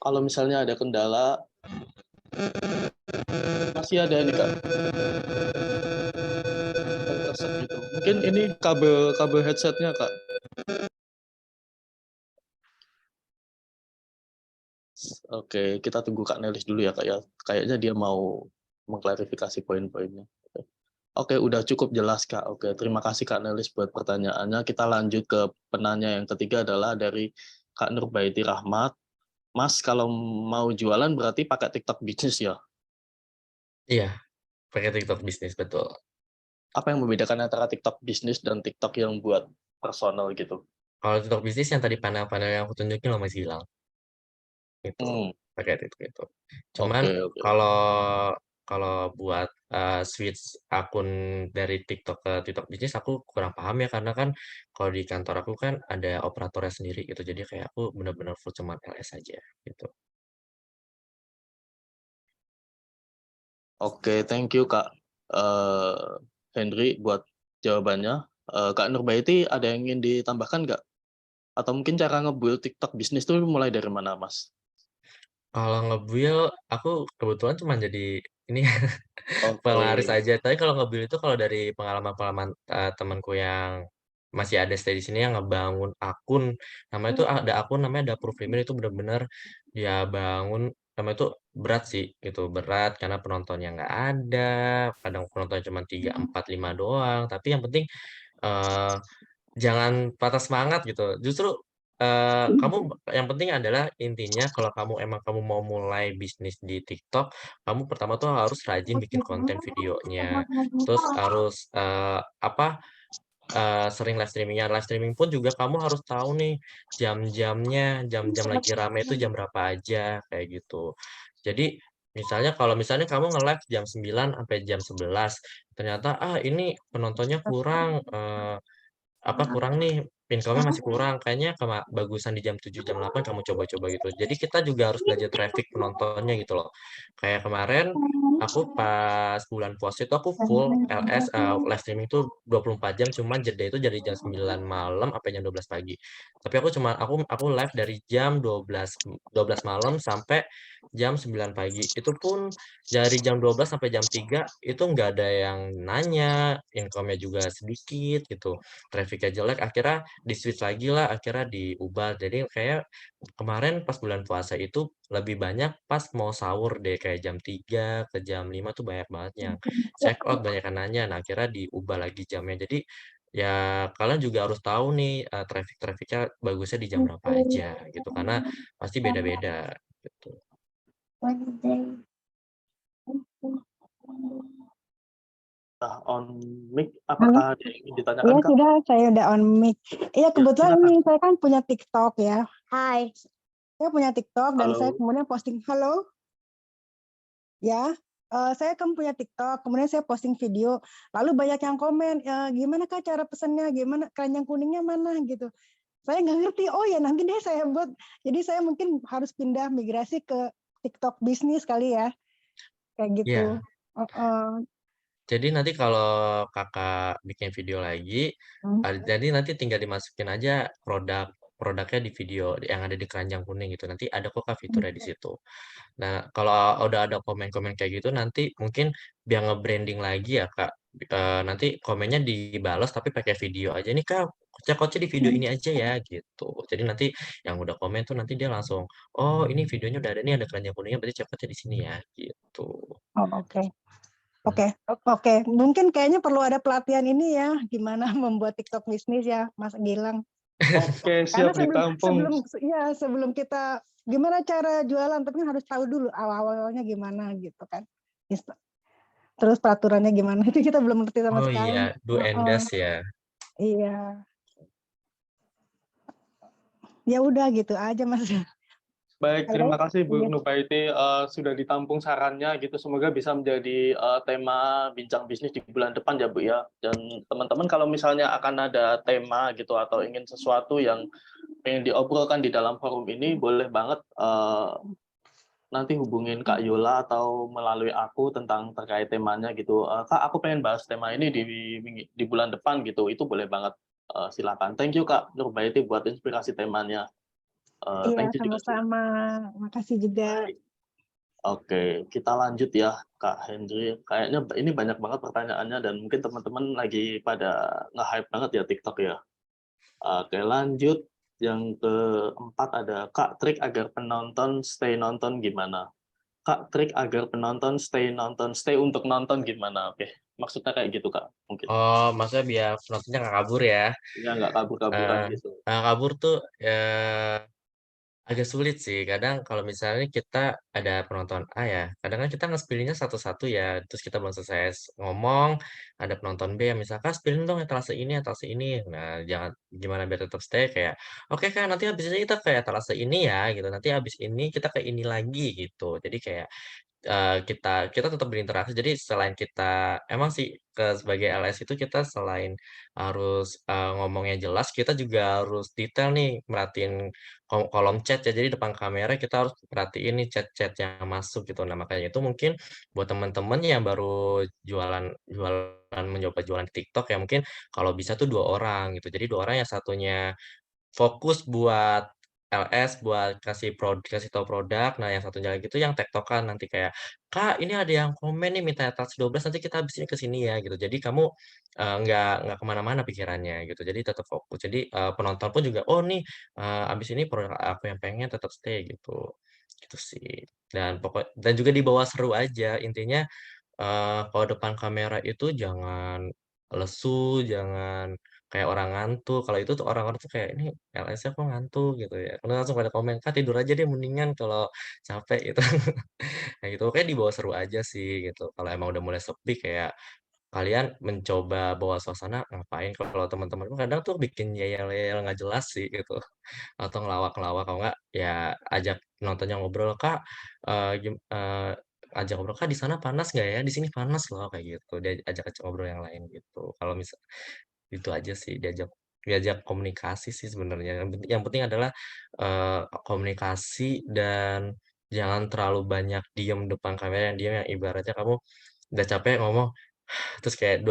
Kalau misalnya ada kendala, masih ada nih, Kak, yang keresek gitu. Mungkin ini kabel kabel headsetnya, Kak. Oke, kita tunggu Kak Nelis dulu ya, Kak, ya. Kayaknya dia mau mengklarifikasi poin-poinnya. Oke, udah cukup jelas, Kak. Oke, terima kasih Kak Nelis buat pertanyaannya. Kita lanjut ke penanya yang ketiga adalah dari Kak Nurbaiti Rahmat. Mas, kalau mau jualan berarti pakai TikTok bisnis ya? Iya, pakai TikTok bisnis, betul. Apa yang membedakan antara TikTok bisnis dan TikTok yang buat personal gitu? Kalau TikTok bisnis yang tadi panel-panel yang aku tunjukin loh Mas Gilang, itu, Hmm, pakai TikTok itu. Cuman oke, oke. kalau kalau buat, switch akun dari TikTok ke TikTok bisnis aku kurang paham ya, karena kan kalau di kantor aku kan ada operatornya sendiri gitu, jadi kayak aku bener-bener full cuman LS aja, gitu. Oke, thank you Kak Henry buat jawabannya. Kak Nurbaiti ada yang ingin ditambahkan nggak? Atau mungkin cara nge-build TikTok bisnis tuh mulai dari mana, Mas? Kalau nge-build, aku kebetulan cuman jadi ini Oke. penglaris aja, tapi kalau nge-build itu kalau dari pengalaman-pengalaman, temenku yang masih ada stay di sini yang ngebangun akun, namanya itu ada akun namanya Dapur Primer itu bener-bener dia bangun, namanya itu berat sih gitu, berat karena penontonnya nggak ada, kadang penontonnya cuma 3 4 5 doang, tapi yang penting, eee jangan patah semangat gitu. Justru, yang penting adalah intinya kalau kamu mau mulai bisnis di TikTok, kamu pertama tuh harus rajin bikin konten videonya, terus harus, sering live streaming-nya. Live streaming pun juga kamu harus tahu nih jam-jamnya, jam-jam lagi rame itu jam berapa aja, kayak gitu. Jadi misalnya kamu nge-live jam 9 sampai jam 11, ternyata, ini penontonnya kurang, kurang nih, income-nya masih kurang, kayaknya bagusan di jam 7 jam 8 kamu coba-coba gitu. Jadi kita juga harus belajar traffic penontonnya gitu loh. Kayak kemarin aku pas bulan puasa itu aku full LS, live streaming tuh 24 jam, cuman jeda itu dari jam 9 malam sampai jam 12 pagi. Tapi aku live dari jam 12 malam sampai jam 9 pagi. Itu pun dari jam 12 sampai jam 3 itu nggak ada yang nanya, income-nya juga sedikit gitu, traffic-nya jelek, akhirnya di-switch lagi lah, akhirnya diubah. Jadi kayak kemarin pas bulan puasa itu lebih banyak pas mau sahur deh, kayak jam 3 ke jam 5 tuh banyak banget yang check out, banyak yang nanya. Nah, akhirnya diubah lagi jamnya. Jadi, ya kalian juga harus tahu nih, traffic-nya bagusnya di jam berapa aja gitu, karena pasti beda-beda gitu. Nah, on mic, Halo, apakah ada yang ingin ditanyakan, iya Kak? sudah, saya udah on mic. Iya Ya, kebetulan silakan. nih saya kan punya TikTok ya. Hai, saya punya TikTok dan saya Halo. kemudian posting halo, ya. Saya kan punya TikTok, kemudian saya posting video, lalu banyak yang komen, gimana Kak cara pesannya, gimana keranjang kuningnya mana gitu. Saya nggak ngerti, oh ya nanti deh saya buat. Jadi saya mungkin harus pindah migrasi ke TikTok bisnis kali ya, kayak gitu. Iya. Heeh. Jadi nanti kalau Kakak bikin video lagi, jadi nanti tinggal dimasukin aja produknya di video yang ada di keranjang kuning gitu. Nanti ada kok Kak fiturnya di situ. Nah, kalau udah ada komen-komen kayak gitu nanti mungkin biar nge-branding lagi ya Kak, nanti komennya dibalas tapi pakai video aja, "Nih Kak, kocak-kocak di video ini aja ya," gitu. Jadi nanti yang udah komen tuh nanti dia langsung, "Oh ini videonya udah ada nih, ada keranjang kuningnya berarti cekotnya di sini ya," gitu. Oh, oke. Oke. Mungkin kayaknya perlu ada pelatihan ini ya, gimana membuat TikTok bisnis ya, Mas Gilang. Oke, Karena siap ditampung. sebelum kita gimana cara jualan, tapi kan harus tahu dulu awal-awalnya gimana gitu kan. Terus peraturannya gimana itu kita belum ngerti sama Oh sekali. iya, do and Heeh, dash ya. iya. Ya udah gitu aja Mas. Baik, Halo? terima kasih Bu Iya. Nubaiti, sudah ditampung sarannya gitu. Semoga bisa menjadi tema bincang bisnis di bulan depan ya Bu ya. Dan teman-teman kalau misalnya akan ada tema gitu atau ingin sesuatu yang pengen diobrolkan di dalam forum ini, boleh banget nanti hubungin Kak Yola atau melalui aku tentang terkait temanya gitu. Kak, aku pengen bahas tema ini di bulan depan gitu. Itu boleh banget. Silakan. Thank you Kak Nurbaiti buat inspirasi temanya. Iya, Thank you juga. sama-sama. Makasih juga. Baik. Oke, kita lanjut ya Kak Hendri. Kayaknya ini banyak banget pertanyaannya dan mungkin teman-teman lagi pada nge-hype banget ya TikTok ya. Oke, lanjut. Yang keempat ada Kak, trik agar penonton stay nonton gimana? Kak, trik agar penonton stay nonton, stay untuk nonton gimana? Oke, maksudnya kayak gitu Kak, mungkin. Oh, maksudnya biar penontonnya nggak kabur ya. Ya nggak kabur-kaburan Eh, gitu. kabur tuh agak sulit sih. Kadang kalau misalnya kita ada penonton A ya, kadang kan kita nge-spill-nya satu-satu ya, terus kita belum selesai ngomong, ada penonton B yang misalkan, "Spill dong etalase ini, etalase ini." Nah, jangan gimana biar tetap stay kayak, "Oke Kak, nanti habis ini kita ke etalase ini ya," gitu, "nanti habis ini kita ke ini lagi," gitu. Jadi kayak kita kita tetap berinteraksi. Jadi selain kita emang sih sebagai LS itu kita selain harus, ngomongnya jelas, kita juga harus detail nih merhatiin kolom chat ya. Jadi depan kamera kita harus perhatiin nih chat-chat yang masuk gitu. Nah, makanya itu mungkin buat teman-teman yang baru jualan jualan mencoba jualan di TikTok ya mungkin kalau bisa tuh 2 orang gitu. Jadi 2 orang yang satunya fokus buat LS, buat kasih tahu produk, nah yang satunya lagi itu yang tektokan nanti kayak, "Kak, ini ada yang komen nih minta etalase 12 nanti kita habis ini ke sini ya," gitu. Jadi kamu, nggak kemana mana pikirannya gitu, jadi tetap fokus. Jadi, penonton pun juga, "Oh nih, habis ini produk aku yang pengen tetap stay," gitu. Gitu sih. Dan juga dibawa seru aja, intinya kalau depan kamera itu jangan lesu, jangan kayak orang ngantuk, kalau itu tuh orang-orang tuh kayak, "Ini LS-nya kok ngantuk?" Gitu ya. Kemudian langsung pada komen, "Kak, tidur aja deh mendingan kalau capek," gitu. Kayak gitu, pokoknya dibawa seru aja sih gitu. Kalau emang udah mulai sepi kayak kalian mencoba bawa suasana ngapain, kalau teman-teman tuh kadang tuh bikin yel-yel nggak jelas sih gitu, atau ngelawak-ngelawak, kalau nggak ya ajak nontonnya ngobrol, "Kak, ajak ngobrol, "Kak, di sana panas nggak ya? Di sini panas loh," kayak gitu. Dia ajak-ajak ngobrol yang lain gitu. Kalau itu aja sih, diajak diajak komunikasi sih sebenarnya. Yang penting adalah, komunikasi dan jangan terlalu banyak diem depan kamera, yang diem yang ibaratnya kamu udah capek ngomong, terus kayak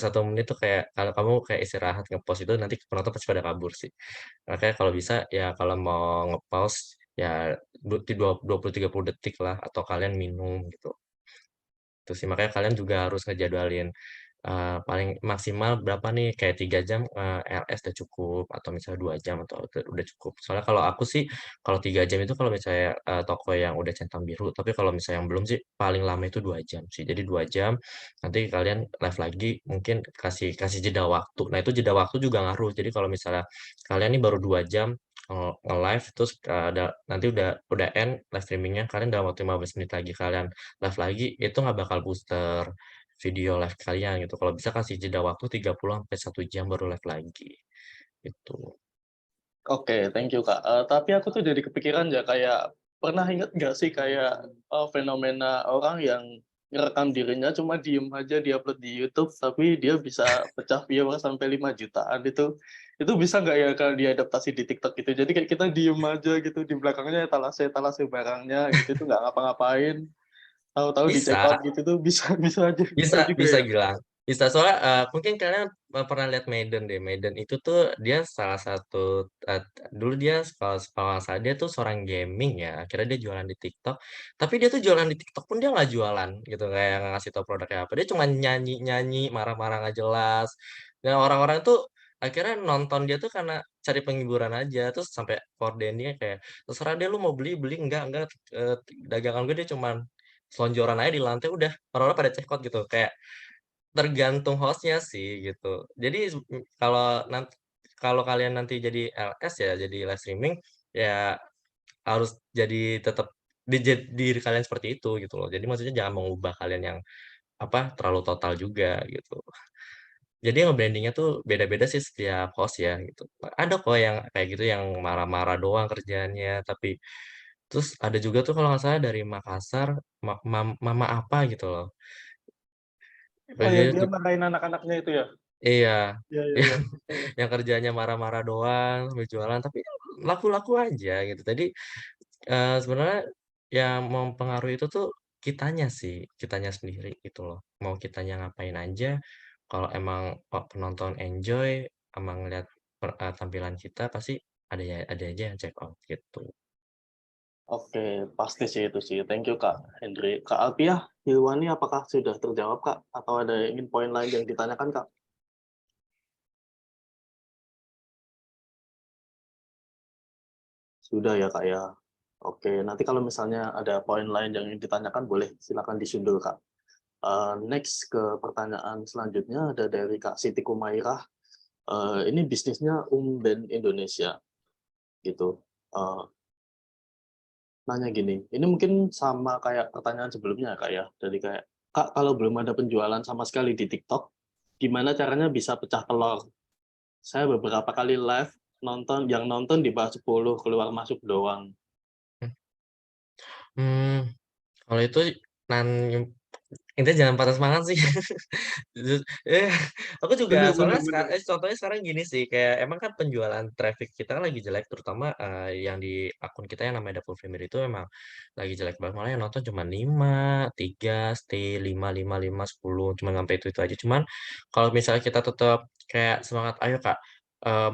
1 menit tuh kayak kalau kamu kayak istirahat nge-pause itu nanti penonton pasti pada kabur sih. Makanya kalau bisa ya kalau mau nge-pause ya 20, 30 detik lah atau kalian minum gitu. Itu sih makanya kalian juga harus ngejadwalin, paling maksimal berapa nih kayak 3 jam, LS udah cukup atau misalnya 2 jam atau udah cukup. Soalnya kalau aku sih kalau 3 jam itu kalau misalnya, toko yang udah centang biru, tapi kalau misalnya yang belum sih paling lama itu 2 jam sih. Jadi 2 jam, nanti kalian live lagi mungkin kasih kasih jeda waktu. Nah itu jeda waktu juga ngaruh. Jadi kalau misalnya kalian nih baru 2 jam, nge-live terus, nanti udah end live streaming-nya, kalian dalam waktu 15 menit lagi kalian live lagi, itu nggak bakal booster video live kalian gitu. Kalau bisa kasih jeda waktu 30 sampai 1 jam baru live lagi, gitu. Oke, thank you Kak. Tapi aku tuh jadi kepikiran ya kayak, pernah inget nggak sih kayak, fenomena orang yang ngerekam dirinya cuma diem aja di-upload di YouTube, tapi dia bisa pecah viewer sampai 5 jutaan itu bisa nggak ya kalau diadaptasi di TikTok gitu? Jadi kayak kita diem aja gitu, di belakangnya etalase-etalase barangnya gitu, itu nggak ngapa-ngapain. Tahu-tahu di check Bisa. out gitu tuh bisa aja bisa Bisa juga bisa ya. Gilang. Bisa soalnya mungkin kalian pernah lihat Maiden deh. Maiden itu tuh dia salah satu dulu dia kalau nggak salah dia tuh seorang gaming ya. Akhirnya dia jualan di TikTok. Tapi dia tuh jualan di TikTok pun dia nggak jualan gitu kayak nggak ngasih tahu produknya apa. Dia cuma nyanyi-nyanyi marah-marah nggak jelas. Dan orang-orang tuh akhirnya nonton dia tuh karena cari penghiburan aja. Terus sampai kordennya kayak terserah deh lu mau beli beli enggak dagangan gue dia cuman selonjoran aja di lantai udah orang-orang pada check out gitu kayak tergantung hostnya sih gitu jadi kalau kalian nanti jadi LS ya jadi live streaming ya harus jadi tetap diri kalian seperti itu gitu loh jadi maksudnya jangan mengubah kalian yang apa terlalu total juga gitu jadi nge-brandingnya tuh beda-beda sih setiap host ya gitu ada kok yang kayak gitu yang marah-marah doang kerjaannya tapi terus ada juga tuh kalau nggak salah dari Makassar mama apa gitu loh. Oh ya, Dia dia marahin anak-anaknya itu ya. iya, Iya iya iya. yang kerjanya marah-marah doang sambil jualan, tapi laku-laku aja gitu. Jadi, sebenarnya yang mempengaruhi itu tuh kitanya sih, kitanya sendiri gitu loh. Mau kitanya ngapain aja, kalau emang penonton enjoy sama ngeliat tampilan kita pasti ada aja yang check out gitu. Oke, pasti sih itu sih. Thank you Kak Hendri. Kak Alpiah, Hilwani apakah sudah terjawab Kak? Atau ada ingin poin lain yang ditanyakan Kak? Sudah ya Kak ya. Oke, nanti kalau misalnya ada poin lain yang ingin ditanyakan boleh silakan disundul Kak. Next ke pertanyaan selanjutnya ada dari Kak Siti Kumairah. Ini bisnisnya Umben Indonesia gitu. Eh, Nanya gini, ini mungkin sama kayak pertanyaan sebelumnya Kak ya. Dari kayak, Kak kalau belum ada penjualan sama sekali di TikTok, gimana caranya bisa pecah telur? Saya beberapa kali live nonton, yang nonton di bawah 10 keluar masuk doang. Hmm, kalau itu nan intinya jangan patah semangat sih. Eh, aku juga Bener soalnya bener bener. contohnya sekarang gini sih, kayak emang kan penjualan traffic kita kan lagi jelek, terutama yang di akun kita yang namanya Dapur Premier itu emang lagi jelek banget. Malah yang nonton cuma 5, 3, stay 5, 5, 5, 10, cuma sampai itu aja. Cuman kalau misalnya kita tetap kayak semangat, ayo Kak,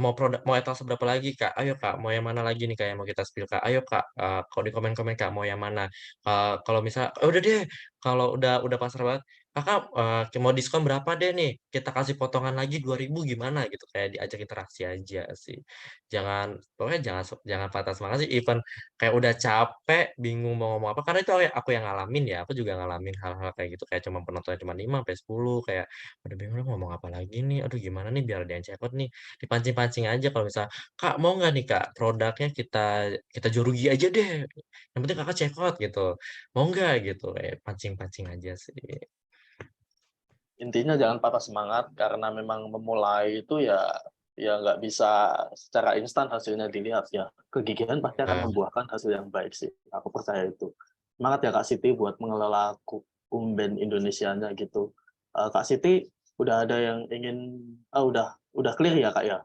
mau etalase berapa lagi Kak? Ayo Kak, mau yang mana lagi nih Kak yang mau kita spill Kak? Ayo Kak, kalau di komen-komen Kak mau yang mana? Kalau misal, udah deh kalau udah pasrah banget, "Kakak, mau diskon berapa deh nih? Kita kasih potongan lagi 2.000 gimana?" Gitu, kayak diajak interaksi aja sih. Pokoknya jangan patah semangat sih, even kayak udah capek, bingung mau ngomong apa, karena itu aku yang ngalamin ya, aku juga ngalamin hal-hal kayak gitu, kayak cuma penontonnya cuma 5 sampai 10, kayak udah bingung nih ngomong apa lagi nih, aduh gimana nih biar ada yang cekot nih. Dipancing-pancing aja kalau misal, "Kak, mau nggak nih Kak, produknya kita kita jual rugi aja deh, yang penting Kakak cekot," gitu. "Mau nggak?" Gitu, kayak pancing-pancing aja sih. Intinya jangan patah semangat karena memang memulai itu ya nggak bisa secara instan hasilnya dilihat ya. Kegigihan pasti akan Eee, membuahkan hasil yang baik sih. Aku percaya itu. Semangat ya Kak Siti buat mengelola Umben Indonesianya gitu. Kak Siti udah ada yang ingin udah clear ya Kak ya?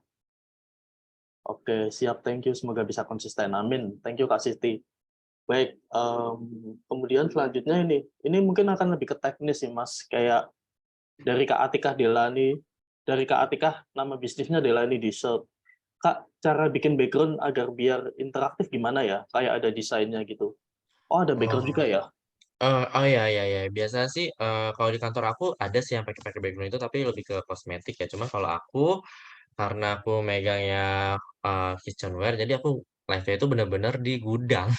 Oke, siap. Thank you. Semoga bisa konsisten. Amin. Thank you Kak Siti. Baik, kemudian selanjutnya ini mungkin akan lebih ke teknis sih Mas, kayak dari Kak Atikah Delani, dari Kak Atikah nama bisnisnya Delani Dessert. Kak, cara bikin background agar biar interaktif gimana ya? Kayak ada desainnya gitu. Oh, ada background juga oh, ya? oh, ya ya ya, biasa sih, kalau di kantor aku ada sih yang pakai pakai background itu, tapi lebih ke kosmetik ya. Cuma kalau aku, karena aku megangnya, kitchenware, jadi aku live-nya itu bener-bener di gudang.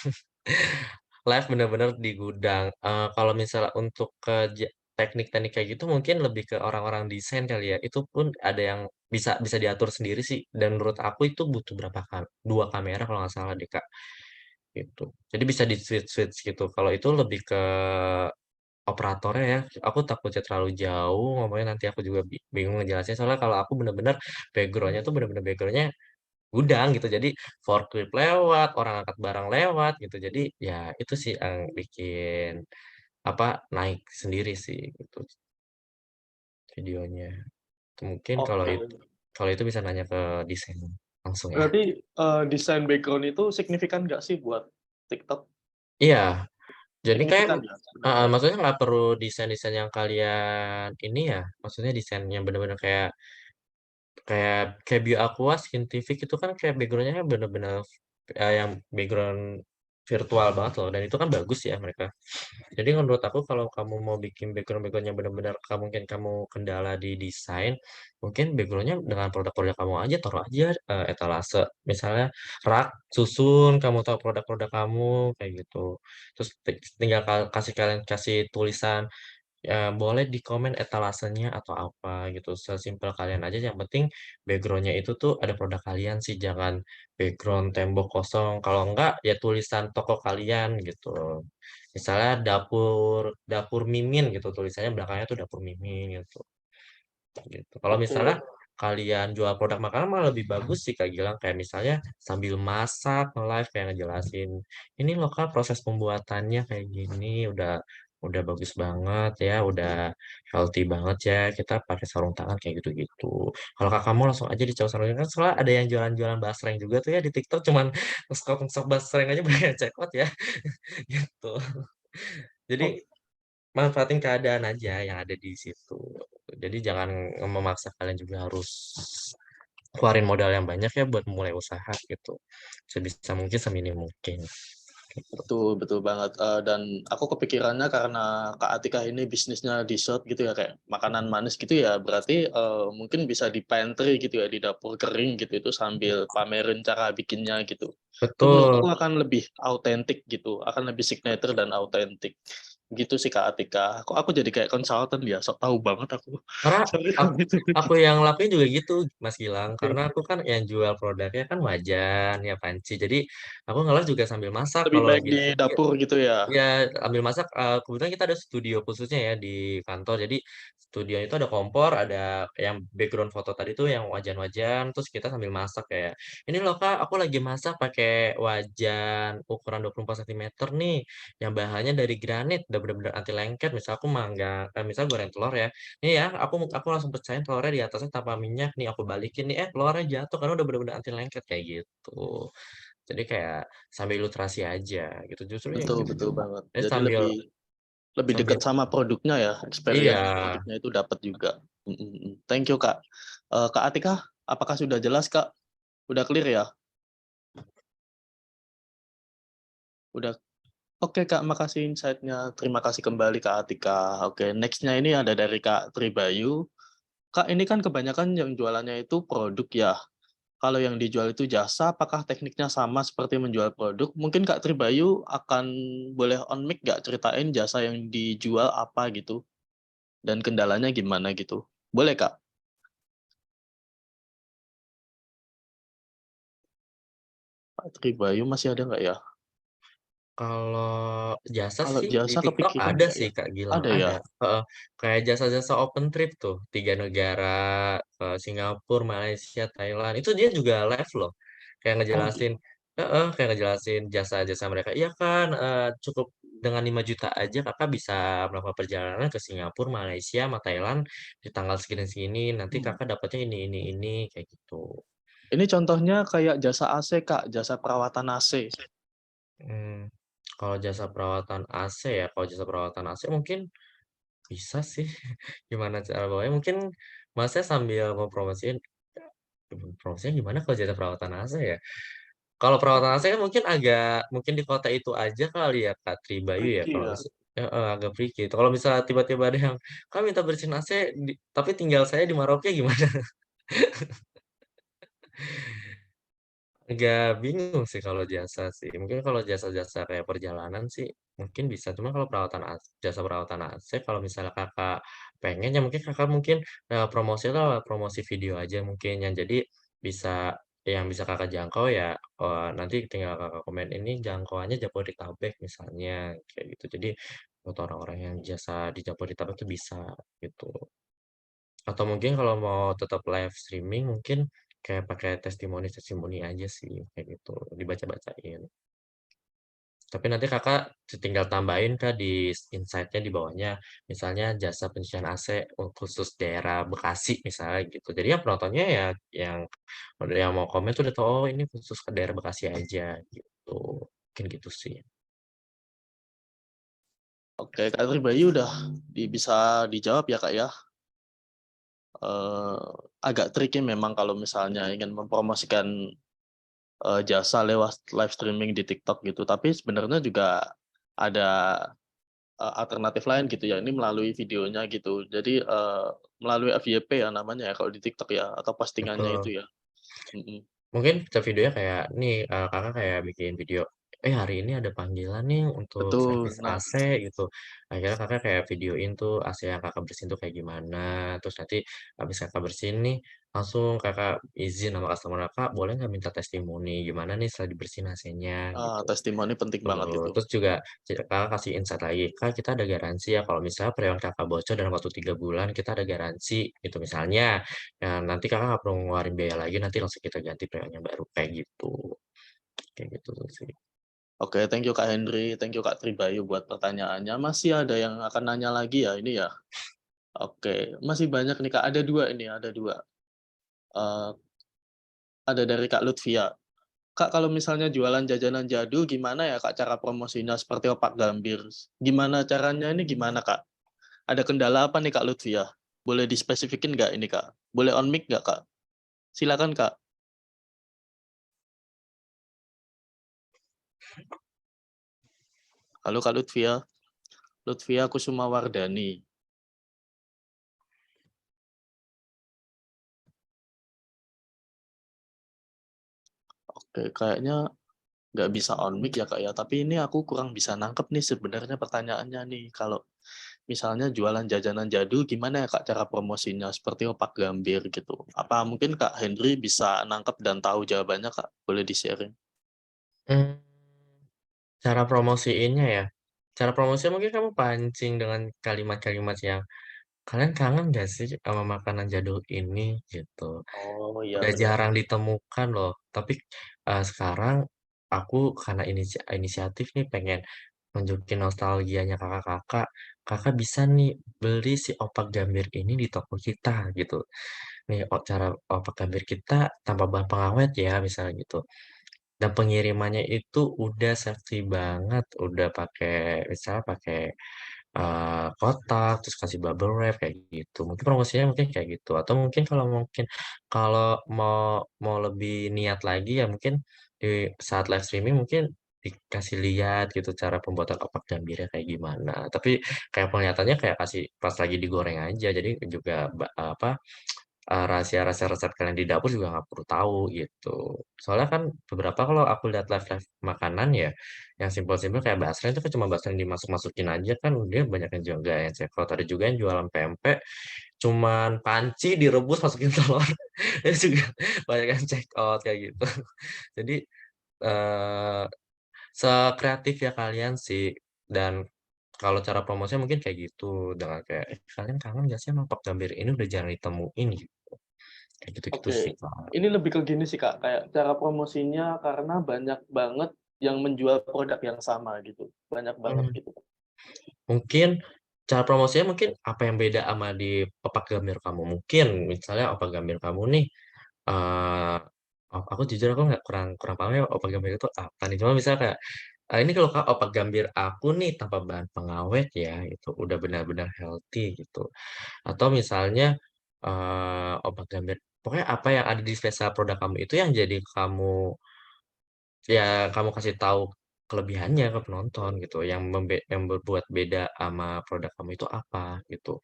Live bener-bener di gudang. Kalau misalnya untuk teknik-teknik kayak gitu mungkin lebih ke orang-orang desain kali ya, itu pun ada yang bisa diatur sendiri sih, dan menurut aku itu butuh berapa 2 kamera kalau nggak salah deh, Kak, gitu. Jadi bisa di-switch-switch gitu. Kalau itu lebih ke operatornya ya, aku takutnya terlalu jauh ngomongnya nanti aku juga bingung ngejelasinnya, soalnya kalau aku bener-bener background-nya tuh bener-bener background-nya gudang gitu. Jadi forklift lewat, orang angkat barang lewat gitu. Jadi ya itu sih yang bikin apa, naik sendiri sih gitu videonya. Mungkin Oke. kalau itu bisa nanya ke desain langsung ya. Berarti desain background itu signifikan nggak sih buat TikTok? Iya, Jadi kayak signifikan ya sebenarnya. maksudnya nggak perlu desain-desain yang kalian ini ya, maksudnya desain yang bener-bener kayak kayak kayak Bio Aqua, Scientific itu kan kayak background-nya bener-bener yang background virtual banget loh, dan itu kan bagus ya mereka. Jadi menurut aku kalau kamu mau bikin background-background yang benar-benar mungkin kamu kendala di desain, mungkin background-nya dengan produk-produk kamu aja, taruh aja etalase. Misalnya rak, susun, kamu tahu produk-produk kamu, kayak gitu. Terus tinggal kasih tulisan, ya boleh di komen etalasenya atau apa gitu, sesimpel kalian aja, yang penting background-nya itu tuh ada produk kalian sih, jangan background tembok kosong, kalau enggak ya tulisan toko kalian gitu. Misalnya dapur dapur Mimin gitu, tulisannya belakangnya tuh dapur Mimin gitu. Kalau misalnya Betul. kalian jual produk makanan malah lebih bagus sih Kak Gilang, kayak misalnya sambil masak nge-live kayak ngejelasin, ini loh Kak proses pembuatannya kayak gini, udah bagus banget ya, udah healthy banget ya, kita pakai sarung tangan kayak gitu-gitu. Kalau Kakak mau langsung aja dicabut sarung tangan, kan soalnya ada yang jualan-jualan basreng juga tuh ya di TikTok, cuman nge-stop basreng aja banyak cekot ya gitu. Jadi Oh, manfaatin keadaan aja yang ada di situ. Jadi jangan memaksa kalian juga harus keluarin modal yang banyak ya buat mulai usaha gitu. Sebisa mungkin seminim mungkin. Gitu. betul, betul banget. Dan aku kepikirannya karena Kak Atika ini bisnisnya dessert gitu ya, kayak makanan manis gitu ya, berarti mungkin bisa di pantry gitu ya, di dapur kering gitu, itu sambil pamerin cara bikinnya gitu. Itu menurutku Betul. akan lebih autentik gitu, akan lebih signature dan autentik. Gitu sih Kak Atika. Kok aku jadi kayak konsultan ya, sok tahu banget aku. Karena Sorry aku, kalau itu. aku yang lakuin juga gitu, Mas Gilang. Karena Oke. aku kan yang jual produknya kan wajan, ya panci. Jadi aku ngelas juga sambil masak Lebih kalau baik lagi di dapur gitu ya. ya, ambil masak, kebetulan kita ada studio khususnya ya di kantor. Jadi studio itu ada kompor, ada yang background foto tadi tuh yang wajan-wajan, terus kita sambil masak kayak, "Ini loh Kak, aku lagi masak pakai wajan ukuran 24 sentimeter nih, yang bahannya dari granit, udah bener-bener anti lengket." Misal aku misal goreng telur ya, "Nih ya, aku langsung pecahin telurnya di atasnya tanpa minyak nih, aku balikin nih, telurnya jatuh karena udah bener-bener anti lengket." Kayak gitu. Jadi kayak sambil ilustrasi aja gitu, justru yang Betul, gitu. betul banget. Jadi Jadi sambil lebih lebih sambil dekat sama produknya ya, iya, experience produknya itu dapat juga. Thank you Kak. Kak Atika, apakah sudah jelas Kak? Udah clear ya? Udah. Oke Kak, makasih insight-nya. Terima kasih kembali Kak Atika. Oke, next-nya ini ada dari Kak Tribayu. Kak, ini kan kebanyakan yang jualannya itu produk ya. Kalau yang dijual itu jasa, apakah tekniknya sama seperti menjual produk? Mungkin Kak Tribayu akan boleh on mic nggak ceritain jasa yang dijual apa gitu dan kendalanya gimana gitu? Boleh Kak? Kak Tribayu masih ada nggak ya? kalau jasa Kalau sih di jasa TikTok kepikiran ada nggak sih ya? Kak Gilang, Ada ya? ada, heeh. Kayak jasa-jasa open trip tuh, 3 negara, ke Singapura, Malaysia, Thailand, itu dia juga live loh. Kayak Oh, ngejelasin heeh, kayak ngejelasin jasa-jasa mereka. Iya kan, cukup dengan 5 juta aja Kakak bisa melakukan perjalanan ke Singapura, Malaysia, sama Thailand di tanggal segini-segini, nanti hmm. Kakak dapatnya ini, kayak gitu. Ini contohnya kayak jasa AC Kak, jasa perawatan AC. Mmm, kalau jasa perawatan AC ya, kalau jasa perawatan AC mungkin bisa sih, gimana cara bawanya, mungkin Masnya sambil ngepromosiin promosinya gimana kalau jasa perawatan AC ya? Kalau perawatan AC kan mungkin mungkin di kota itu aja kali ya, Kak Tribayu ya, Tricky kalau ya. heeh, agak tricky. Kalau misalnya tiba-tiba ada yang, "Kak minta bersihin AC tapi tinggal saya di Maroke," gimana? Agak bingung sih kalau jasa sih. Mungkin kalau jasa-jasa kayak perjalanan sih mungkin bisa. Cuma kalau jasa perawatan AC kalau misalnya Kakak pengen ya mungkin Kakak mungkin, promosinya lewat promosi video aja mungkin yang jadi bisa yang bisa Kakak jangkau ya, nanti tinggal Kakak komen, "Ini jangkauannya Jabodetabek," misalnya kayak gitu. Jadi buat orang-orang yang jasa di Jabodetabek itu bisa gitu. Atau mungkin kalau mau tetap live streaming mungkin kayak pakai testimoni-testimoni aja sih, kayak gitu, dibaca-bacain. Tapi nanti Kakak tinggal tambahin Kak di insight-nya di bawahnya, misalnya jasa penyucian AC khusus daerah Bekasi misalnya gitu. Jadi ya penontonnya ya yang mau komen tuh udah tahu, "Oh ini khusus ke daerah Bekasi aja," gitu. Mungkin gitu sih. Oke, Kak Tribayu udah bisa dijawab ya, Kak, ya? Agak tricky memang kalau misalnya ingin mempromosikan, jasa lewat live streaming di TikTok gitu, tapi sebenarnya juga ada, alternatif lain gitu ya, ini melalui videonya gitu. Jadi, melalui FYP ya namanya ya kalau di TikTok ya, atau postingannya itu Betul. ya? Mhm. Mungkin videonya kayak nih, Kakak kayak bikin video, hari ini ada panggilan nih untuk Betul, servis nah AC," gitu. Akhirnya Kakak kayak videoin tuh AC yang Kakak bersihin tuh kayak gimana, terus nanti habis Kakak bersihin nih, langsung Kakak izin sama customer Kakak, "Boleh nggak minta testimoni gimana nih setelah dibersihin AC-nya?" Gitu. testimoni penting banget itu. Terus juga Kakak kasih insight lagi, "Kak, kita ada garansi ya kalau misalnya periode Kakak bocor dalam waktu 3 bulan, kita ada garansi," gitu misalnya. Nanti Kakak nggak perlu ngeluarin biaya lagi, nanti langsung kita ganti periodenya baru, kayak gitu. Kayak gitu sih. Oke, thank you Kak Henry, thank you Kak Tribayu buat pertanyaannya. Masih ada yang akan nanya lagi ya ini ya? Oke, masih banyak nih Kak, ada 2 ini, ada 2. Eee, ada dari Kak Lutfia. "Kak, kalau misalnya jualan jajanan jadul gimana ya Kak cara promosinya seperti opak gambir? Gimana caranya ini gimana Kak? Ada kendala apa nih Kak Lutfia? Boleh dispesifikin nggak ini Kak? Boleh on mic nggak Kak? Silakan Kak." Halo Kak Lutfia, Lutfia Kusumawardani. Oke, kayaknya nggak bisa on mic ya, Kak, ya, tapi ini aku kurang bisa nangkep nih sebenarnya pertanyaannya nih, kalau misalnya jualan jajanan jadul gimana ya, Kak, cara promosinya seperti opak gambir gitu. Apa mungkin Kak Henry bisa nangkep dan tahu jawabannya, Kak? Boleh di-sharing? Mmm, cara promosiinnya ya? Cara promosinya mungkin kamu pancing dengan kalimat-kalimat yang, "Kalian kangen nggak sih sama makanan jadul ini?" Gitu. Oh, iya Udah benar. jarang ditemukan loh, tapi, sekarang aku karena inisiatif nih pengen nunjukin nostalgianya kakak-kakak, "Kakak bisa nih beli si opak gambir ini di toko kita," gitu. Nih cara opak gambir kita tanpa bahan pengawet ya, misalnya gitu. Dan pengirimannya itu udah safety banget, udah pakai misalnya pakai, kotak, terus kasih bubble wrap kayak gitu. Mungkin promosinya mungkin kayak gitu, atau mungkin kalau mau mau lebih niat lagi ya mungkin di saat live streaming mungkin dikasih lihat gitu cara pembuatan opak gambirnya kayak gimana. Tapi kayak penglihatannya kayak kasih pas lagi digoreng aja, jadi juga apa, rahasia-rahasia resep kalian di dapur juga nggak perlu tahu gitu. Soalnya kan beberapa kalau aku lihat live-live makanan ya, yang simpel-simpel kayak basreng itu kan cuma basreng dimasuk-masukin aja kan dia banyak yang juga yang cekot, ada juga yang jualan pempek cuman panci direbus masukin telur, itu juga banyak yang check out kayak gitu. Jadi, eee, sekreatif ya kalian sih dan kalau cara promosinya mungkin kayak gitu, dengan kayak, kalian kangen nggak sih sama Pap Gambir ini udah jarang ditemuin?" Gitu. Kayak gitu-gitu Oke, sih, Kak. ini lebih ke gini sih, Kak, kayak cara promosinya karena banyak banget yang menjual produk yang sama gitu, banyak banget Mmm, gitu. mungkin cara promosinya mungkin apa yang beda sama di Opak Gambir kamu? Mungkin misalnya Opak Gambir kamu nih, eee, aku jujur aku nggak kurang kurang paham ya Opak Gambir itu apa nih, cuma misalnya kayak, "Ini loh Kak Opak Gambir aku nih tanpa bahan pengawet ya," itu udah benar-benar healthy gitu. Atau misalnya, Opak Gambir pokoknya apa yang ada di spesial produk kamu itu yang jadi kamu kasih tahu kelebihannya ke penonton gitu, yang berbuat beda sama produk kamu itu apa, gitu.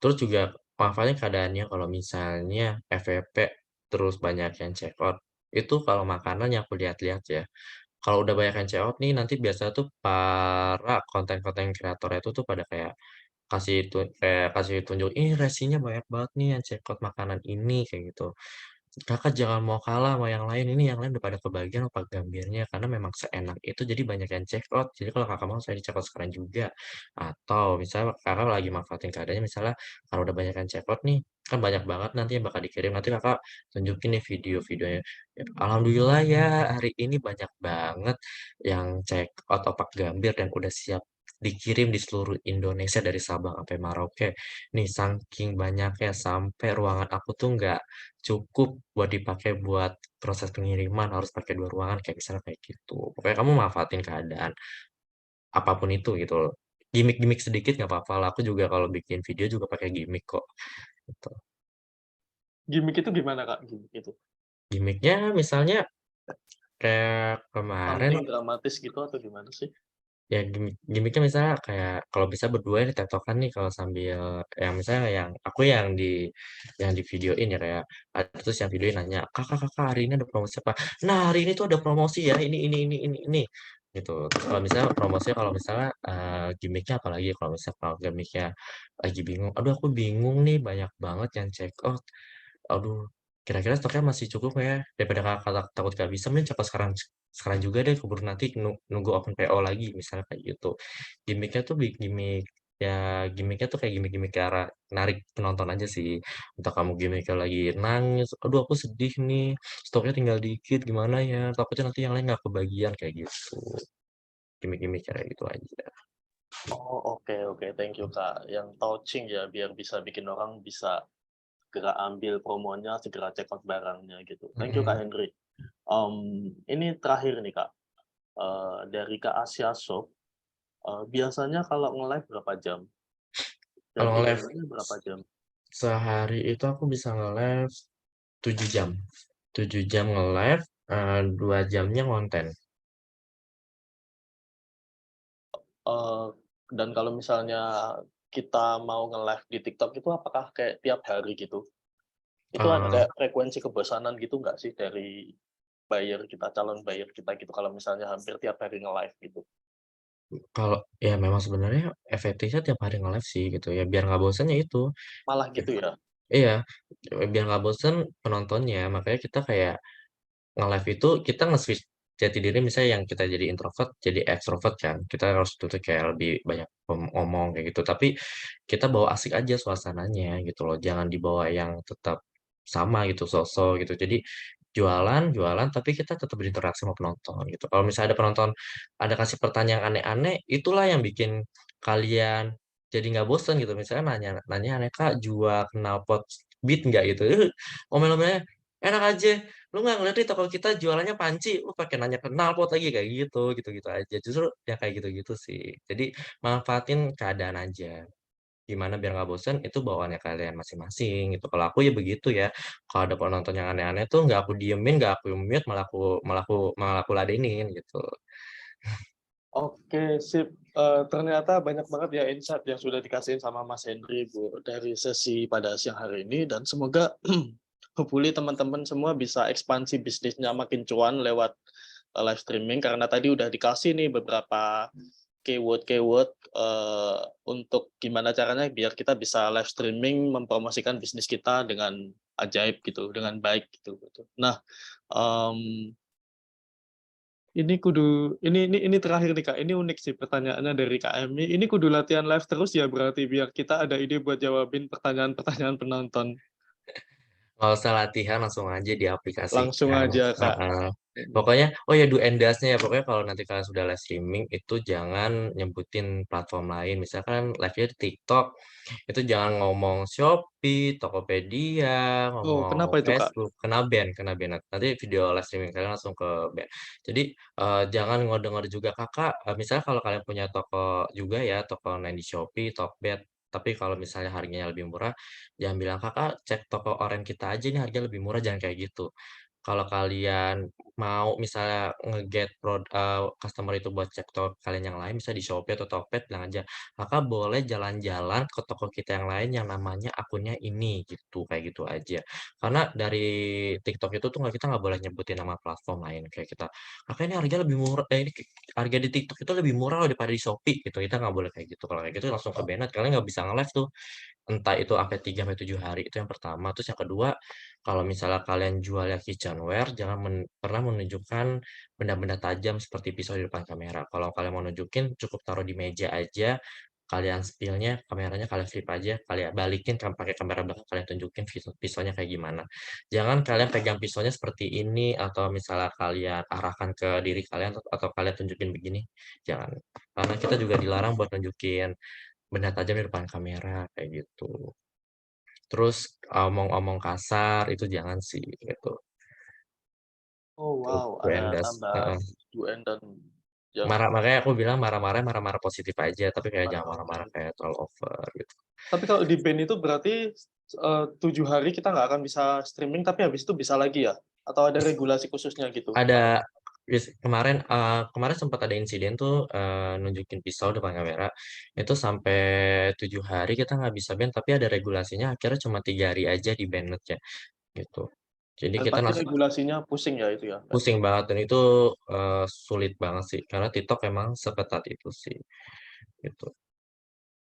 Terus juga manfaatnya keadaannya kalau misalnya FYP terus banyak yang check out, itu kalau makanan yang aku lihat-lihat ya, kalau udah banyak yang check out nih nanti biasanya tuh para konten-konten kreator itu tuh pada kayak kasih tunjuk, "Ih resinya banyak banget nih yang check out makanan ini," kayak gitu. Kakak jangan mau kalah sama yang lain, ini yang lain udah pada kebagian opak gambirnya, karena memang seenak itu jadi banyak yang check out. Jadi kalau Kakak mau saya di check out sekarang juga. Atau misalnya Kakak lagi manfaatin keadaannya misalnya kalau udah banyak yang check out nih, kan banyak banget nanti yang bakal dikirim, nanti Kakak tunjukin nih video-videonya, "Alhamdulillah ya hari ini banyak banget yang check out opak gambir dan udah siap dikirim di seluruh Indonesia dari Sabang sampai Merauke. Nih saking banyaknya sampai ruangan aku tuh nggak cukup buat dipakai buat proses pengiriman, harus pakai 2 ruangan, kayak misalnya kayak gitu. Pokoknya kamu manfaatin keadaan, apapun itu gitu loh. gimmick-gimmick sedikit nggak apa-apa lah. Aku juga kalau bikin video juga pakai gimmick kok. Gitu. Gimik itu gimana, Kak? Gimik itu? Gimmicknya misalnya kayak kemarin Something dramatis gitu atau gimana sih? ya gimmicknya misalnya kayak kalau bisa berdua ini tektokan nih kalau sambil yang misalnya yang di videoin ya kayak ada terus yang videoin nanya kakak hari ini ada promosi apa, nah hari ini tuh ada promosi ya ini gitu. Terus kalau misalnya promosinya kalau misalnya gimmicknya apalagi kalau misalnya kalau gimmicknya lagi bingung, aduh aku bingung nih banyak banget yang check out, aduh kira-kira stoknya masih cukup nggak ya, daripada kakak takut gak bisa mending coba sekarang sekarang juga deh keburu nanti nunggu open PO lagi misalnya kayak gitu. Gimiknya tuh gimiknya tuh kayak gimik-gimik ke arah narik penonton aja sih. Entah kamu gimiknya lagi nangis, aduh aku sedih nih, stoknya tinggal dikit gimana ya, takutnya nanti yang lain nggak kebagian kayak gitu. Gimik-gimik kayak gitu aja. Oh, oke oke, thank you, Kak. Yang touching ya, biar bisa bikin orang bisa segera ambil promonya, segera check out barangnya gitu. Thank you, Kak Mm-mm. Henry. Ini terakhir nih, Kak, dari Kak Asia Shop, biasanya kalau nge-live berapa jam? Dan Kalau nge-live idealnya berapa jam? sehari itu aku bisa nge-live 7 jam. 7 jam nge-live, 2 jamnya ngonten. Eee, dan kalau misalnya kita mau nge-live di TikTok itu apakah kayak tiap hari gitu? Itu ada Eee, kayak frekuensi kebosanan gitu nggak sih dari buyer kita, calon buyer kita gitu kalau misalnya hampir tiap hari nge-live gitu? kalau ya memang sebenarnya efektifnya tiap hari nge-live sih gitu ya, biar nggak bosan ya itu. Malah gitu ya? Iya, biar nggak bosan penontonnya, makanya kita kayak nge-live itu kita nge-switch jati diri misalnya yang kita jadi introvert jadi extrovert kan, kita harus tuh kayak lebih banyak ngomong kayak gitu, tapi kita bawa asik aja suasananya gitu loh, jangan dibawa yang tetap sama gitu, so-so gitu. Jadi jualan jualan tapi kita tetap berinteraksi sama penonton gitu. Kalau misalnya ada penonton ada kasih pertanyaan aneh-aneh, itulah yang bikin kalian jadi nggak bosen gitu. Misalnya nanya nanya aneh, "Kak, jual knalpot Beat nggak?" Gitu. Omel-omelnya enak aja. Lu nggak ngeliat di toko kita jualannya panci, lu pakai nanya knalpot lagi kayak gitu, gitu-gitu aja. Justru ya kayak gitu-gitu sih. Jadi manfaatin keadaan aja. Gimana biar nggak bosen, itu bawaannya kalian masing-masing gitu. Kalau aku ya begitu ya. Kalau ada penonton yang aneh-aneh tuh nggak aku diemin, nggak aku mute, malah aku ladenin gitu. Oke, sip. Ternyata banyak banget ya insight yang sudah dikasihin sama Mas Henry, Bu, dari sesi pada siang hari ini dan semoga hopefully teman-teman semua bisa ekspansi bisnisnya makin cuan lewat, live streaming karena tadi udah dikasih nih beberapa keyword-keyword, untuk gimana caranya biar kita bisa live streaming mempromosikan bisnis kita dengan ajaib gitu, dengan baik gitu gitu. Nah, mmm ini terakhir nih, Kak, ini unik sih pertanyaannya dari Kak Emi, ini kudu latihan live terus ya berarti biar kita ada ide buat jawabin pertanyaan-pertanyaan penonton? Nggak usah latihan, langsung aja Langsung diaplikasikan. aja, Kak. Heeh. Mhm. Pokoknya, oh ya do and dance-nya ya, pokoknya kalau nanti kalian sudah live streaming itu jangan nyebutin platform lain. Misalkan live-nya di TikTok, itu jangan ngomong Shopee, Tokopedia, Oh, ngomong kenapa itu, Kak? Facebook, kena ban. Nanti video live streaming kalian langsung ke ban. Jadi jangan ngode-ngode juga kakak. Misalnya kalau kalian punya toko juga ya, toko online di Shopee, Tokbed. Tapi kalau misalnya harganya lebih murah, jangan bilang kakak cek toko oren kita aja ini harganya lebih murah, jangan kayak gitu. Kalau kalian mau misalnya customer itu buat cek toko kalian yang lain, misalnya di Shopee atau Tokped, bilang aja, "Kakak boleh jalan-jalan ke toko kita yang lain yang namanya akunnya ini," gitu, kayak gitu aja. Karena dari TikTok itu tuh kita nggak boleh nyebutin nama platform lain, kayak kita, "Kakak ini harga lebih murah ini harga di TikTok itu lebih murah loh daripada di Shopee," gitu, kita nggak boleh kayak gitu. Kalau kayak gitu langsung ke-banned, kalian nggak bisa nge-live tuh. Entah itu sampai 3 sampai 7 hari, itu yang pertama. Terus yang kedua, kalau misalnya kalian jualnya kitchenware, jangan pernah menunjukkan benda-benda tajam seperti pisau di depan kamera. Kalau kalian mau nunjukin, cukup taruh di meja aja, kalian spill-nya, kameranya kalian flip aja, kalian balikin pakai kamera belakang, kalian tunjukin pisaunya kayak gimana. Jangan kalian pegang pisaunya seperti ini, atau misalnya kalian arahkan ke diri kalian, atau kalian tunjukin begini, jangan. Karena kita juga dilarang buat nunjukin benda tajam di depan kamera kayak gitu. Terus omong-omong kasar itu jangan sih gitu. Oh, Tuh, wow, do ada and das, tambahan heeh. do and don't Ya. Makanya aku bilang marah-marah positif aja, tapi kayak jangan Oke. marah-marah kayak terlalu over gitu. Tapi kalau di ban itu berarti 7 hari kita nggak akan bisa streaming, tapi habis itu bisa lagi ya? Atau ada regulasi khususnya gitu? Ada kemarin sempat ada insiden tuh nunjukin pisau depan kamera itu sampai 7 hari kita nggak bisa ban, tapi ada regulasinya akhirnya cuma 3 hari aja di bannetnya gitu. Jadi Dan kita pasti langsung regulasinya pusing ya itu ya? pusing banget dan itu sulit banget sih karena TikTok emang seketat itu sih gitu.